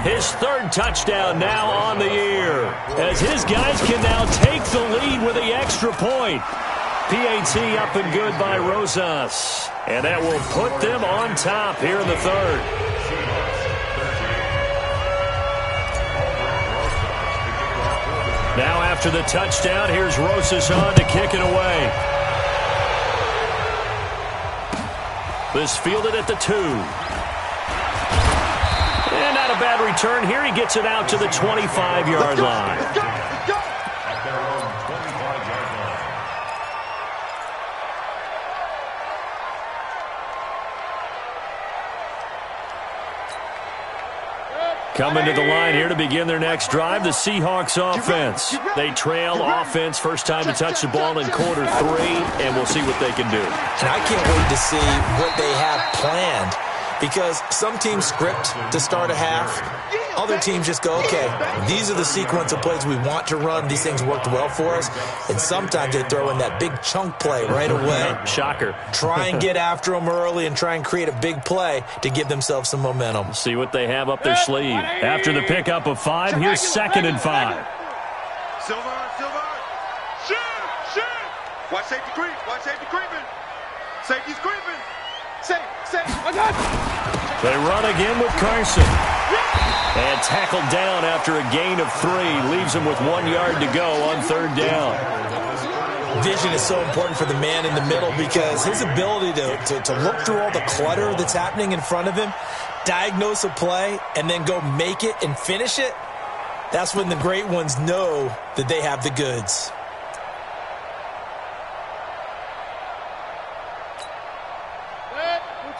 his 3rd touchdown now on the year, as his guys can now take the lead with the extra point. PAT up and good by Rosas, and that will put them on top here in the 3rd. Now after the touchdown, here's Rosas on to kick it away. This fielded at the 2. And not a bad return here. He gets it out to the 25-yard line. Coming to the line here to begin their next drive, the Seahawks offense. They trail offense, first time to touch the ball in quarter 3, and we'll see what they can do. And I can't wait to see what they have planned, because some teams script to start a half. Other teams just go, okay, these are the sequence of plays we want to run. These things worked well for us. And sometimes they throw in that big chunk play right away. Shocker. Try and get after them early and try and create a big play to give themselves some momentum. See what they have up their sleeve. After the pickup of 5, here's 2nd and 5. Silver. Shoot. Watch safety creep. Watch safety creeping. Safety's creeping. Safe. They run again with Carson. And tackled down after a gain of 3. Leaves him with 1 yard to go on 3rd down. Vision is so important for the man in the middle, because his ability to look through all the clutter that's happening in front of him, diagnose a play, and then go make it and finish it, that's when the great ones know that they have the goods.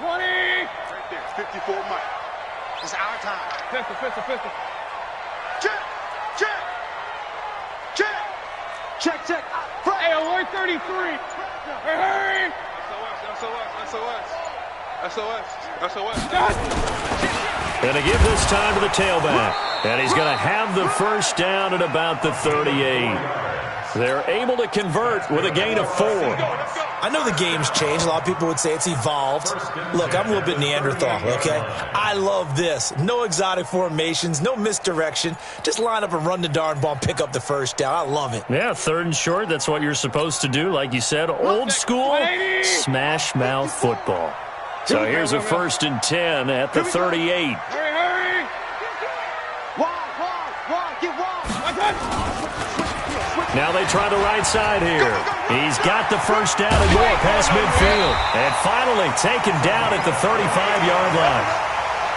Right there, 54 Mike. It's our time. Pistol. Check. Hey, alert 33. Hey, hurry. SOS. Going to give this time to the tailback. And he's going to have the first down at about the 38. They're able to convert with a gain of 4. I know the game's changed. A lot of people would say it's evolved. Look, I'm a little bit Neanderthal, okay? I love this. No exotic formations, no misdirection. Just line up and run the darn ball and pick up the first down. I love it. Yeah, 3rd and short. That's what you're supposed to do. Like you said, old school smash mouth football. So here's a 1st and 10 at the 38. Hurry. Wide. Get wide. Now they try the right side here. He's got the first down and more past midfield. And finally taken down at the 35-yard line.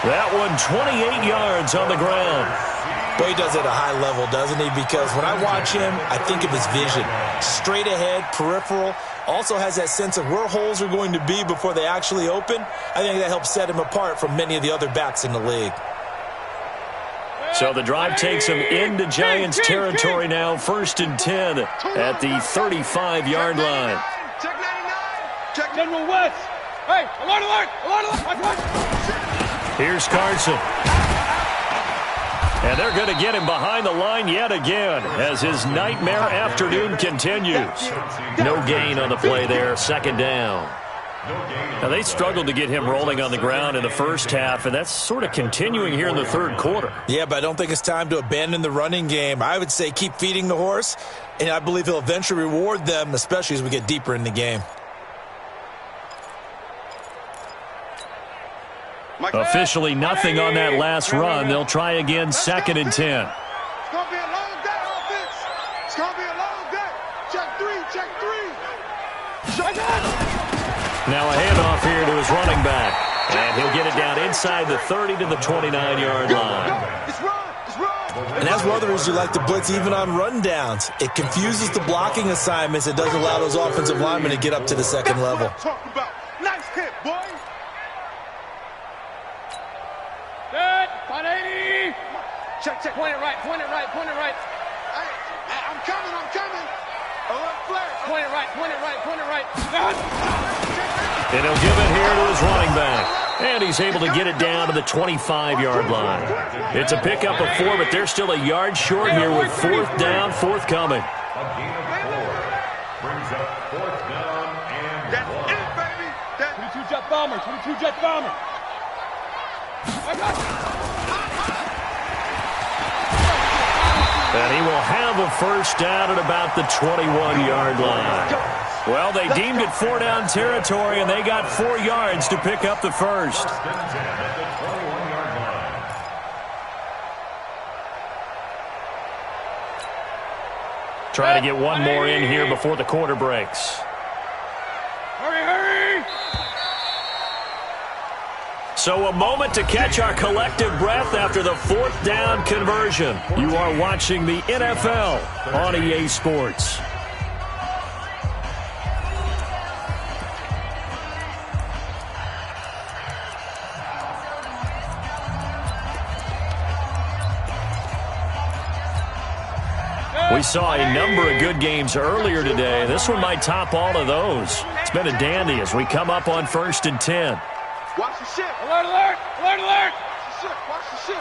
That one 28 yards on the ground. Boy, he does it at a high level, doesn't he? Because when I watch him, I think of his vision. Straight ahead, peripheral. Also has that sense of where holes are going to be before they actually open. I think that helps set him apart from many of the other backs in the league. So the drive takes him into Giants territory now. 1st and 10 at the 35-yard line. Check 99. Check General West. Hey, alert. Here's Carson. And they're going to get him behind the line yet again as his nightmare afternoon continues. No gain on the play there. 2nd down. Now, they struggled to get him rolling on the ground in the first half, and that's sort of continuing here in the 3rd quarter. Yeah, but I don't think it's time to abandon the running game. I would say keep feeding the horse, and I believe he'll eventually reward them, especially as we get deeper in the game. Officially nothing on that last run. They'll try again, 2nd and 10. It's going to be a long day, offense. It's going to be a long day. Check 3. Now a handoff here to his running back. And he'll get it down inside the 30 to the 29-yard line. And that's one of the reasons you like to blitz even on rundowns. It confuses the blocking assignments. It doesn't allow those offensive linemen to get up to the 2nd level. Nice hit, boy. Good. 180. Check. Point it right. Hey, I'm coming. Alert flash. Point it right. And he'll give it here to his running back. And he's able to get it down to the 25-yard line. It's a pickup of 4, but they're still a yard short here with 4th down, forthcoming. A gain of 4 brings up 4th down and 1. 22 jet bomber, 22 jet bomber. And he will have a 1st down at about the 21-yard line. Well, they deemed it 4-down territory, and they got 4 yards to pick up the 1st. Trying to get one more in here before the quarter breaks. Hurry, hurry! So a moment to catch our collective breath after the 4th down conversion. You are watching the NFL on EA Sports. We saw a number of good games earlier today. This one might top all of those. It's been a dandy as we come up on 1st and 10. Watch the ship. Alert, alert, alert, alert. Watch the ship.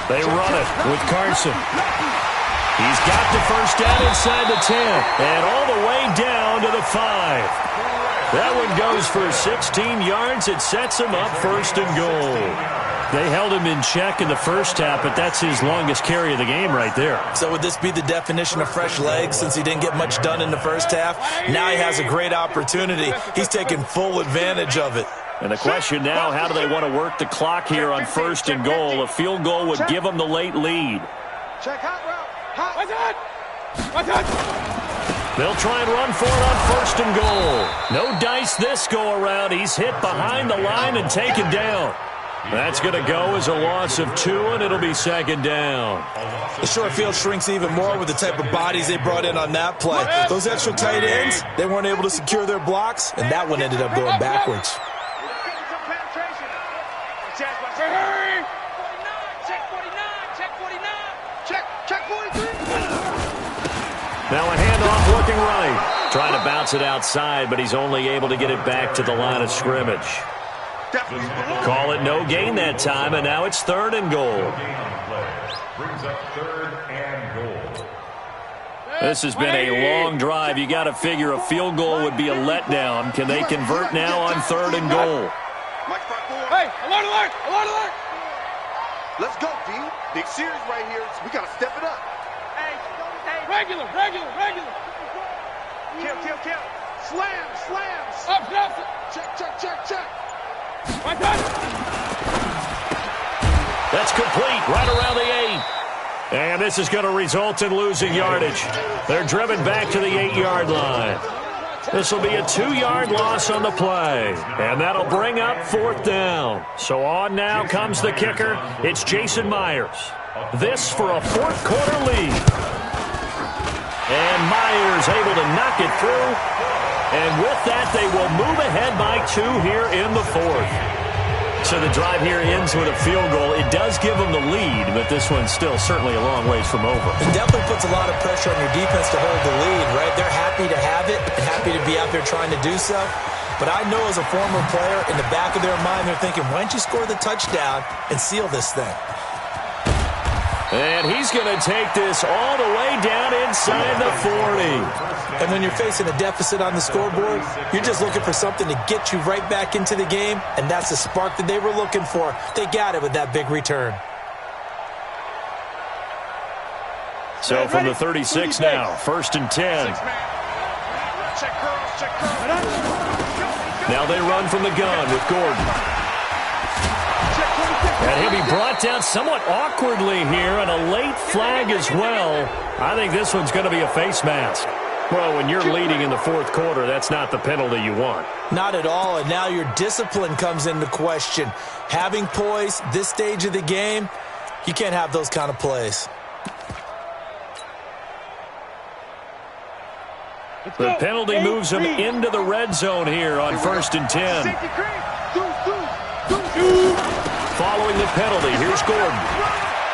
They run it with Carson. He's got the 1st down inside the 10 and all the way down to the 5. That one goes for 16 yards. It sets him up 1st and goal. They held him in check in the 1st half, but that's his longest carry of the game right there. So would this be the definition of fresh legs since he didn't get much done in the 1st half? Now he has a great opportunity. He's taking full advantage of it. And the question now, how do they want to work the clock here on 1st and goal? A field goal would give them the late lead. Check hot route. Hot. What's that? They'll try and run for it on 1st and goal. No dice this go around. He's hit behind the line and taken down. That's going to go as a loss of 2, and it'll be 2nd down. The short field shrinks even more with the type of bodies they brought in on that play. Those extra tight ends, they weren't able to secure their blocks, and that one ended up going backwards. Hurry! Check 43. Now a handoff looking right. Trying to bounce it outside, but he's only able to get it back to the line of scrimmage. Call it no gain that time, and now it's 3rd and goal. Brings up 3rd and goal. This has been a long drive. You got to figure a field goal would be a letdown. Can they convert now on 3rd and goal? Hey, alert, alert, alert, alert! Let's go, D. Big series right here. We got to step it up. Hey, regular. Kill. Slams. Up. Check. That's complete right around the 8. And this is going to result in losing yardage. They're driven back to the 8-yard line. This will be a 2-yard loss on the play. And that'll bring up 4th down. So on now comes the kicker. It's Jason Myers. This for a 4th quarter lead. And Myers able to knock it through. And with that, they will move ahead by 2 here in the 4th. So the drive here ends with a field goal. It does give them the lead, but this one's still certainly a long ways from over. It definitely puts a lot of pressure on your defense to hold the lead, right? They're happy to have it and happy to be out there trying to do so. But I know as a former player, in the back of their mind, they're thinking, why don't you score the touchdown and seal this thing? And he's going to take this all the way down inside the 40. And when you're facing a deficit on the scoreboard, you're just looking for something to get you right back into the game, and that's the spark that they were looking for. They got it with that big return. So from the 36 now, 1st and 10. Now they run from the gun with Gordon. And he'll be brought down somewhat awkwardly here, and a late flag as well. I think this one's going to be a face mask. Well, when you're leading in the 4th quarter, that's not the penalty you want. Not at all, and now your discipline comes into question. Having poise, this stage of the game, you can't have those kind of plays. The penalty moves him into the red zone here on 1st and 10. Following the penalty, here's Gordon.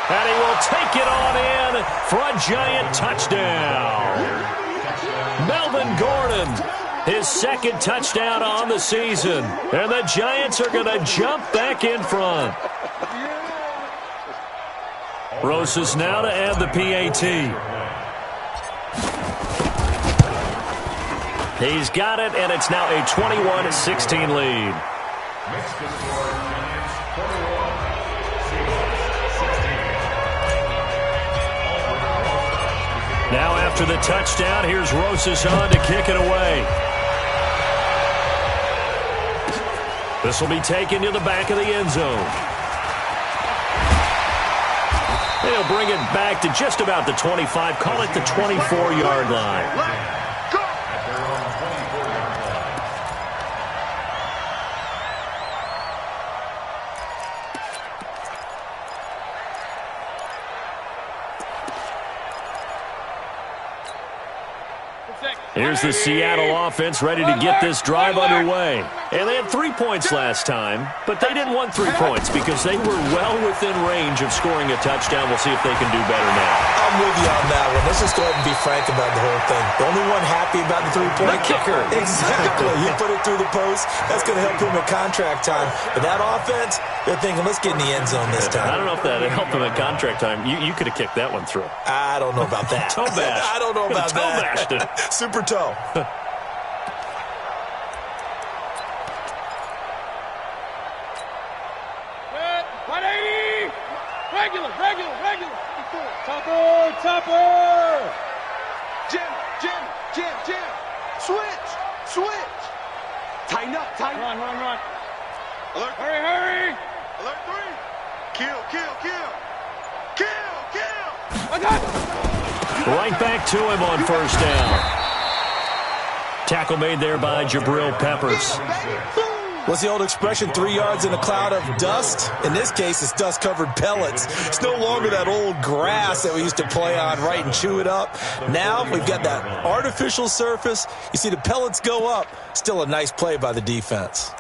And he will take it on in for a giant touchdown. Melvin Gordon his second touchdown on the season. And the Giants are going to jump back in front. Rosas now to add the PAT. He's got it, and it's now a 21-16 lead. Now after the touchdown, here's Rosas on to kick it away. This will be taken to the back of the end zone. They'll bring it back to just about the 25, call it the 24-yard line. Here's the Seattle offense ready to get this drive underway. And they had 3 points last time, but they didn't want 3 points because they were well within range of scoring a touchdown. We'll see if they can do better now. I'm with you on that one. Let's just go ahead and be frank about the whole thing. The only one happy about the 3-point kicker. Exactly. He put it through the post. That's going to help him at contract time. But that offense, they're thinking, let's get in the end zone this time. I don't know if that helped him at contract time. You could have kicked that one through. I don't know about that. Toe bash. I don't know about toe that. Bashed it. Super toe. Regular. Topper. Jim. Switch. Tighten up. Run. Alert. Hurry. Alert 3. Kill. I got it. Right back to him on first down. Tackle made there by Jabril Peppers. What's the old expression, 3 yards in a cloud of dust? In this case, it's dust-covered pellets. It's no longer that old grass that we used to play on, right, and chew it up. Now we've got that artificial surface. You see the pellets go up. Still a nice play by the defense.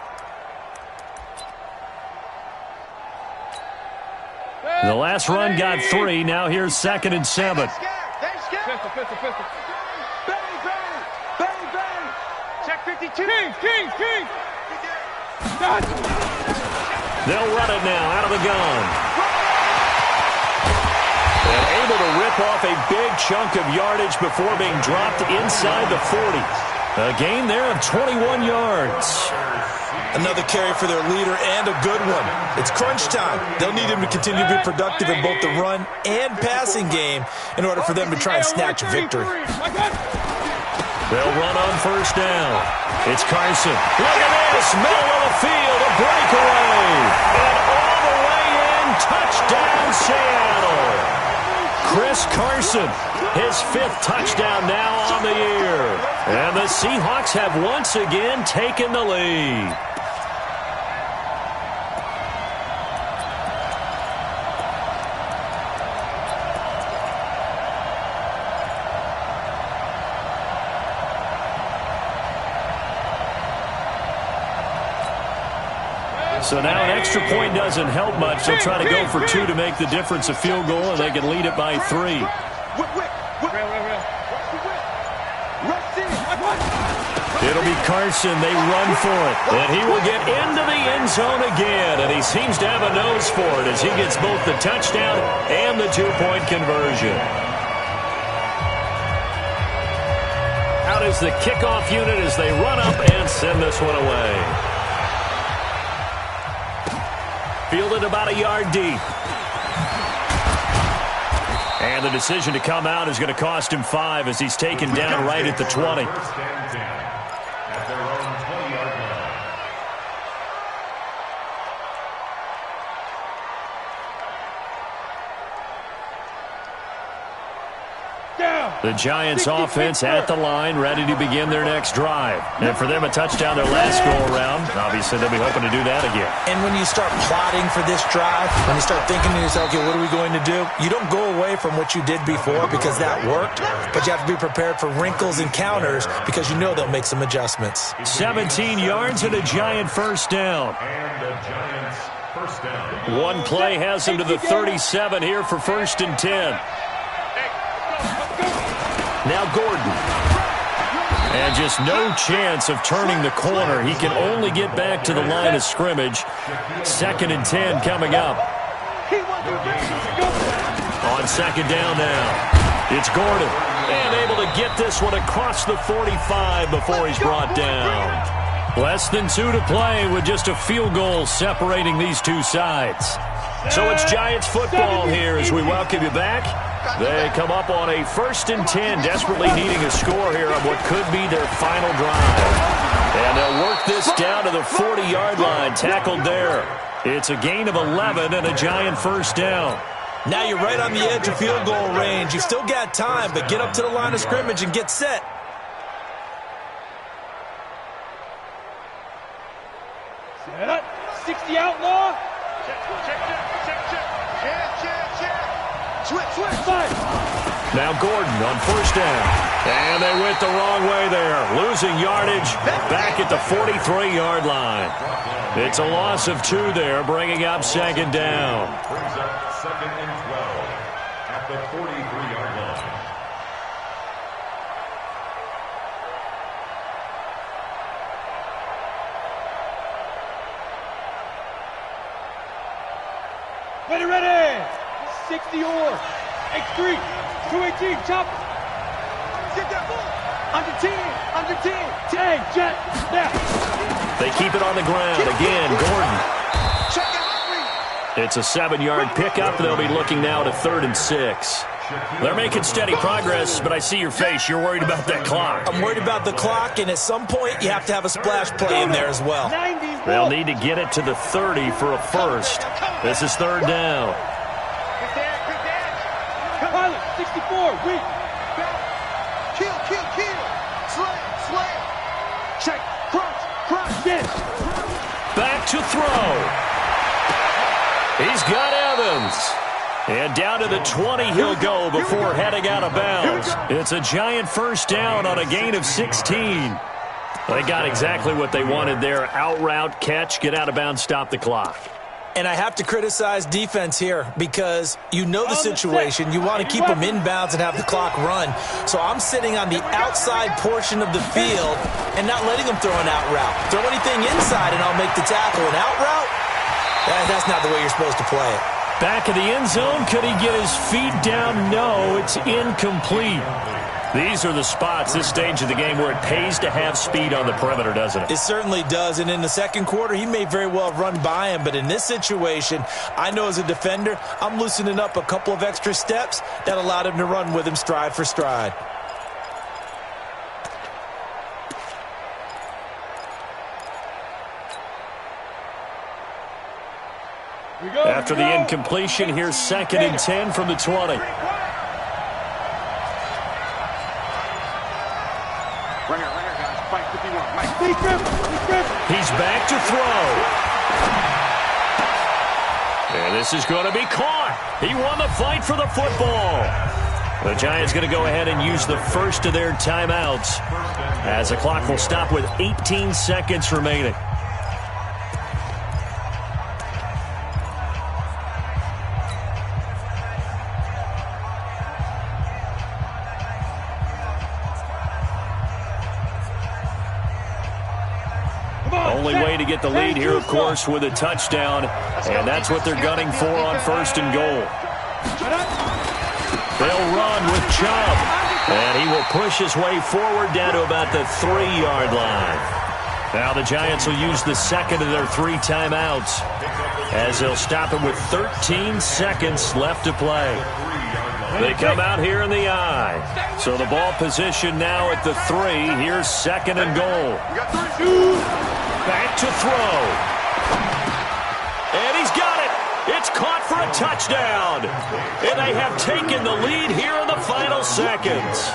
The last run got 3. Now here's 2nd and 7. Pistol. Bang. Check 52. King. They'll run it now out of the gun. And able to rip off a big chunk of yardage before being dropped inside the 40. A gain there of 21 yards. Another carry for their leader and a good one. It's crunch time. They'll need him to continue to be productive in both the run and passing game in order for them to try and snatch a victory. They'll run on first down. It's Carson. Look at this. Middle of the field. A breakaway. And all the way in. Touchdown, Seattle. Chris Carson. His 5th touchdown now on the year. And the Seahawks have once again taken the lead. So now an extra point doesn't help much. They'll try to go for 2 to make the difference a field goal, and they can lead it by 3. It'll be Carson. They run for it. And he will get into the end zone again. And he seems to have a nose for it as he gets both the touchdown and the 2-point conversion. Out is the kickoff unit as they run up and send this one away. Fielded about a yard deep. And the decision to come out is going to cost him 5 as he's taken down right at the 20. The Giants offense at the line, ready to begin their next drive. And for them, a touchdown their last go-around. Obviously, they'll be hoping to do that again. And when you start plotting for this drive, when you start thinking to yourself, okay, what are we going to do? You don't go away from what you did before because that worked, but you have to be prepared for wrinkles and counters because you know they'll make some adjustments. 17 yards and a Giant first down. One play has him to the 37 here for 1st and 10. Now Gordon. And just no chance of turning the corner. He can only get back to the line of scrimmage. 2nd and 10 coming up. On 2nd down now, it's Gordon. And able to get this one across the 45 before he's brought down. Less than 2 to play with just a field goal separating these two sides. So it's Giants football here as we welcome you back. They come up on a 1st and 10, desperately needing a score here on what could be their final drive. And they'll work this down to the 40-yard line, tackled there. It's a gain of 11 and a Giant 1st down. Now you're right on the edge of field goal range. You've still got time, but get up to the line of scrimmage and get set. Set up. 60 outlaw. Now Gordon on 1st down. And they went the wrong way there. Losing yardage back at the 43-yard line. It's a loss of 2 there, bringing up 2nd down. Brings up 2nd and 12 at the 43-yard line. Ready. 60 or X3, 218, chop. Get that ball. Under 10, 10, jet, now. They keep it on the ground. Again, Gordon. It's a 7-yard pickup. They'll be looking now to 3rd and 6. They're making steady progress, but I see your face. You're worried about that clock. I'm worried about the clock, and at some point, you have to have a splash play in there as well. They'll need to get it to the 30 for a 1st. This is 3rd down. Pilot, 64, weak. Kill. Slam. Check, crunch, yes. Back to throw. He's got Evans. And down to the 20 he'll go before heading out of bounds. It's a Giant 1st down on a gain of 16. They got exactly what they wanted there. Out route, catch, get out of bounds, stop the clock. And I have to criticize defense here because you know the situation. You want to keep them inbounds and have the clock run. So I'm sitting on the outside portion of the field and not letting them throw an out route. Throw anything inside and I'll make the tackle. An out route? That's not the way you're supposed to play it. Back of the end zone. Could he get his feet down? No, it's incomplete. These are the spots, this stage of the game, where it pays to have speed on the perimeter, doesn't it? It certainly does, and in the 2nd quarter, he may very well run by him, but in this situation, I know as a defender, I'm loosening up a couple of extra steps that allowed him to run with him stride for stride. After the incompletion, here's 2nd and 10 from the 20. He's back to throw. And this is going to be caught. He won the fight for the football. The Giants going to go ahead and use the 1st of their timeouts as the clock will stop with 18 seconds remaining. Only way to get the lead here, of course, with a touchdown, and that's what they're gunning for on 1st and goal. They'll run with Chubb, and he will push his way forward down to about the 3-yard line. Now the Giants will use the 2nd of their 3 timeouts as they'll stop it with 13 seconds left to play. They come out here in the I. So the ball position now at the 3. Here's 2nd and goal. Back to throw. And he's got it. It's caught for a touchdown. And they have taken the lead here in the final seconds.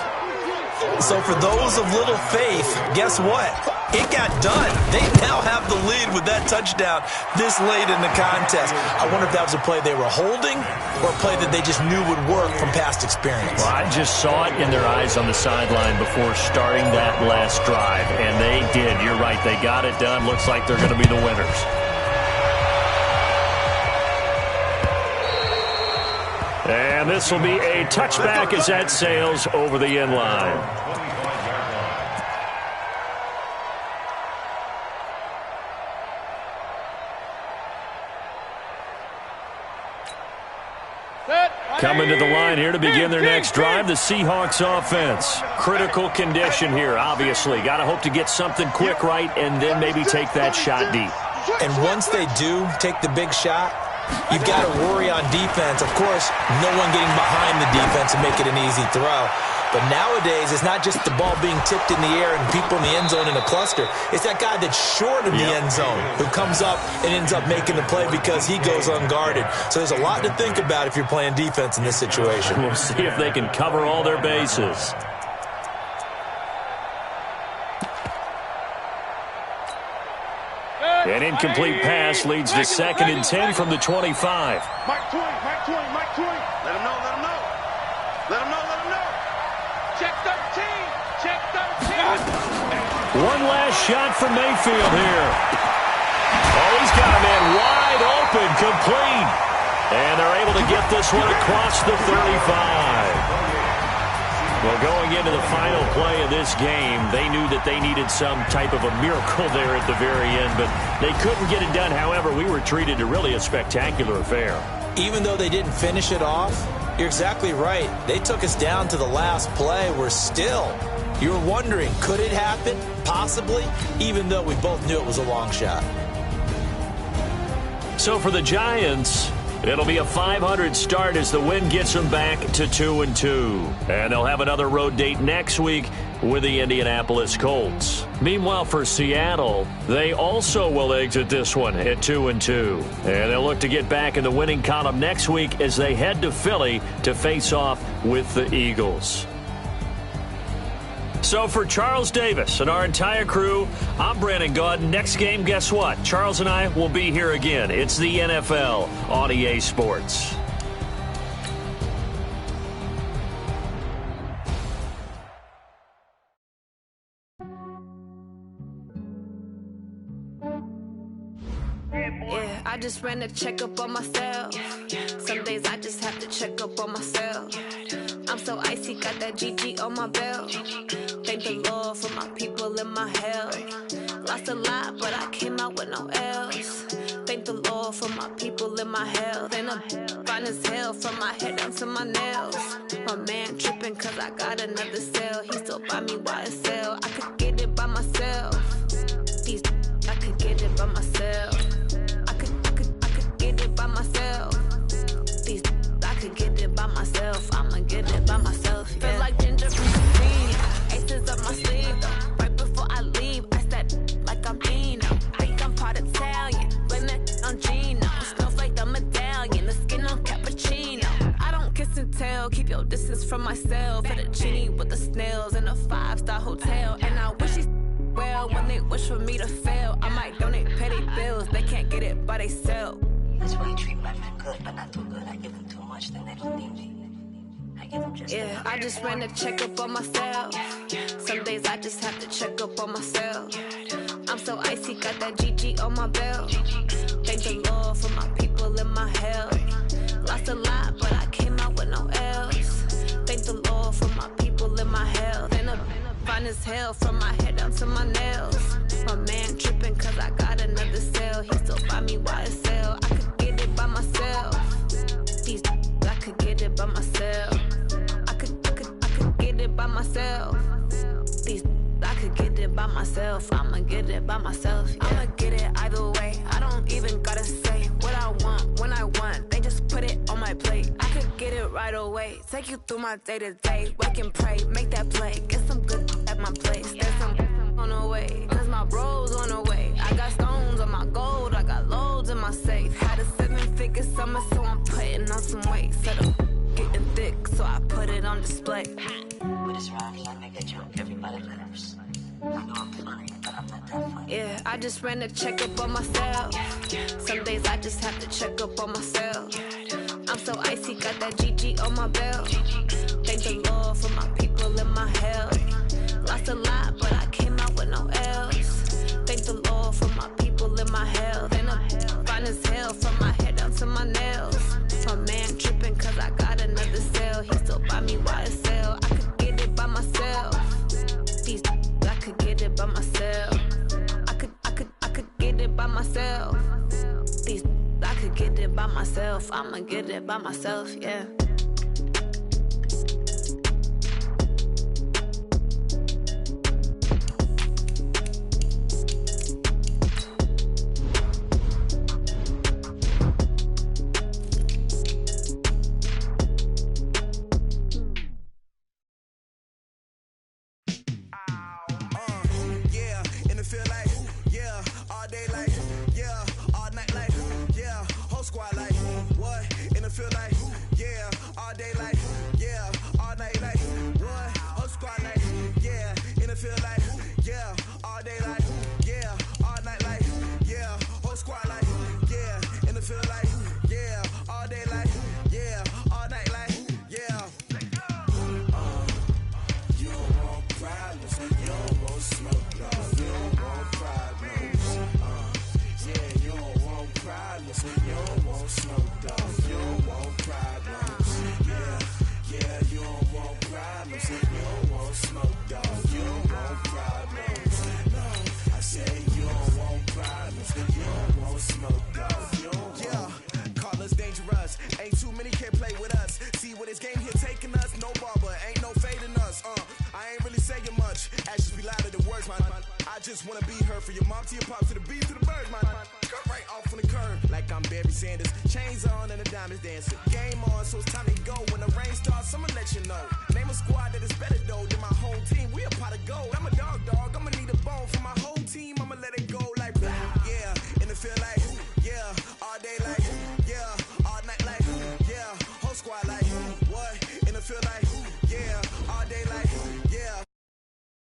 So for those of little faith, guess what? It got done. They now have the lead with that touchdown this late in the contest. I wonder if that was a play they were holding or a play that they just knew would work from past experience. Well, I just saw it in their eyes on the sideline before starting that last drive, and they did. You're right. They got it done. Looks like they're going to be the winners. And this will be a touchback as that sails over the end line. Coming to the line here to begin their next drive, the Seahawks offense. Critical condition here, obviously. Got to hope to get something quick right and then maybe take that shot deep. And once they do take the big shot, you've got to worry on defense. Of course, no one getting behind the defense and make it an easy throw. But nowadays, it's not just the ball being tipped in the air and people in the end zone in a cluster. It's that guy that's short of the end zone who comes up and ends up making the play because he goes unguarded. So there's a lot to think about if you're playing defense in this situation. We'll see if they can cover all their bases. An incomplete pass leads to 2nd and 10 from the 25. Mike 20. Let him know. Check 13. One last shot from Mayfield here. Oh, he's got a man wide open, complete. And they're able to get this one across the 35. Well, going into the final play of this game, they knew that they needed some type of a miracle there at the very end, but they couldn't get it done. However, we were treated to really a spectacular affair. Even though they didn't finish it off, you're exactly right. They took us down to the last play. We're still, you were wondering, could it happen? Possibly, even though we both knew it was a long shot. So for the Giants, it'll be a .500 start as the win gets them back to 2-2. And they'll have another road date next week with the Indianapolis Colts. Meanwhile, for Seattle, they also will exit this one at 2-2. And they'll look to get back in the winning column next week as they head to Philly to face off with the Eagles. So for Charles Davis and our entire crew, I'm Brandon Gaudin. Next game, guess what? Charles and I will be here again. It's the NFL on EA Sports. Yeah, I just ran a checkup on myself. Some days I just have to check up on myself. I'm so icy, got that GG on my belt. Thank the Lord for my people in my health. Lost a lot, but I came out with no else. Thank the Lord for my people in my health. And I'm fine as hell from my head down to my nails. My man tripping cause I got another cell. He still buy me YSL. I could get it by myself. These I could get it by myself. I could get it by myself. These I could get it by myself. I'ma get it by myself. Yeah. Feel like ginger from the green. Aces up my sleeve though. Right before I leave, I step like I'm Dino. Think I'm part Italian. Blame that on Gino. Smells like the medallion. The skin on cappuccino. I don't kiss and tell. Keep your distance from myself. Fettuccine with the snails in a 5-star hotel. And I wish he's well when they wish for me to fail. I might donate petty bills. They can't get it by themselves. That's why you treat my men good, but not too good. I give them too much, then they don't need me. I give them just enough. I just ran a checkup on myself. Some days I just have to check up on myself. I'm so icy, got that GG on my belt. Thank the Lord for my people in my health. Lost a lot, but I came out with no else. Thank the Lord for my people in my health. And I'm fine as hell from my head down to my nails. My man tripping cause I got another cell. He still buy me YSL. I could get it by myself. These I could get it by myself. I could get it by myself. These I could get it by myself. I'ma get it by myself. Yeah. I'ma get it either way. I don't even gotta say what I want when I want. They just put it on my plate. I could get it right away. Take you through my day to day. Wake and pray, make that play. Get some good at my place. There's some on the way. Cause my bro's on the way. I got stones on my gold. I got loads in my safe. Had a 7-figure summer, so I'm putting on some weight. Set up getting thick, so I put it on display. With this rhyme, I make a joke, everybody laughs. I know I'm funny, but I'm not that funny. Yeah, I just ran a checkup on myself. Some days I just have to check up on myself. I'm so icy, got that GG on my belt. Thank the Lord for my people in my health. Lost a lot, but I came out with no else. Thank the Lord for my people in my health. And I'm fine as hell from my head down to my nails. My man tripping cause I got another cell. He still buy me YSL. I could get it by myself. These I could get it by myself. I could get it by myself. These I could get it by myself. I'ma get it by myself, yeah. Name a squad that is better though than my home team. We a pot of gold. I'm a dog,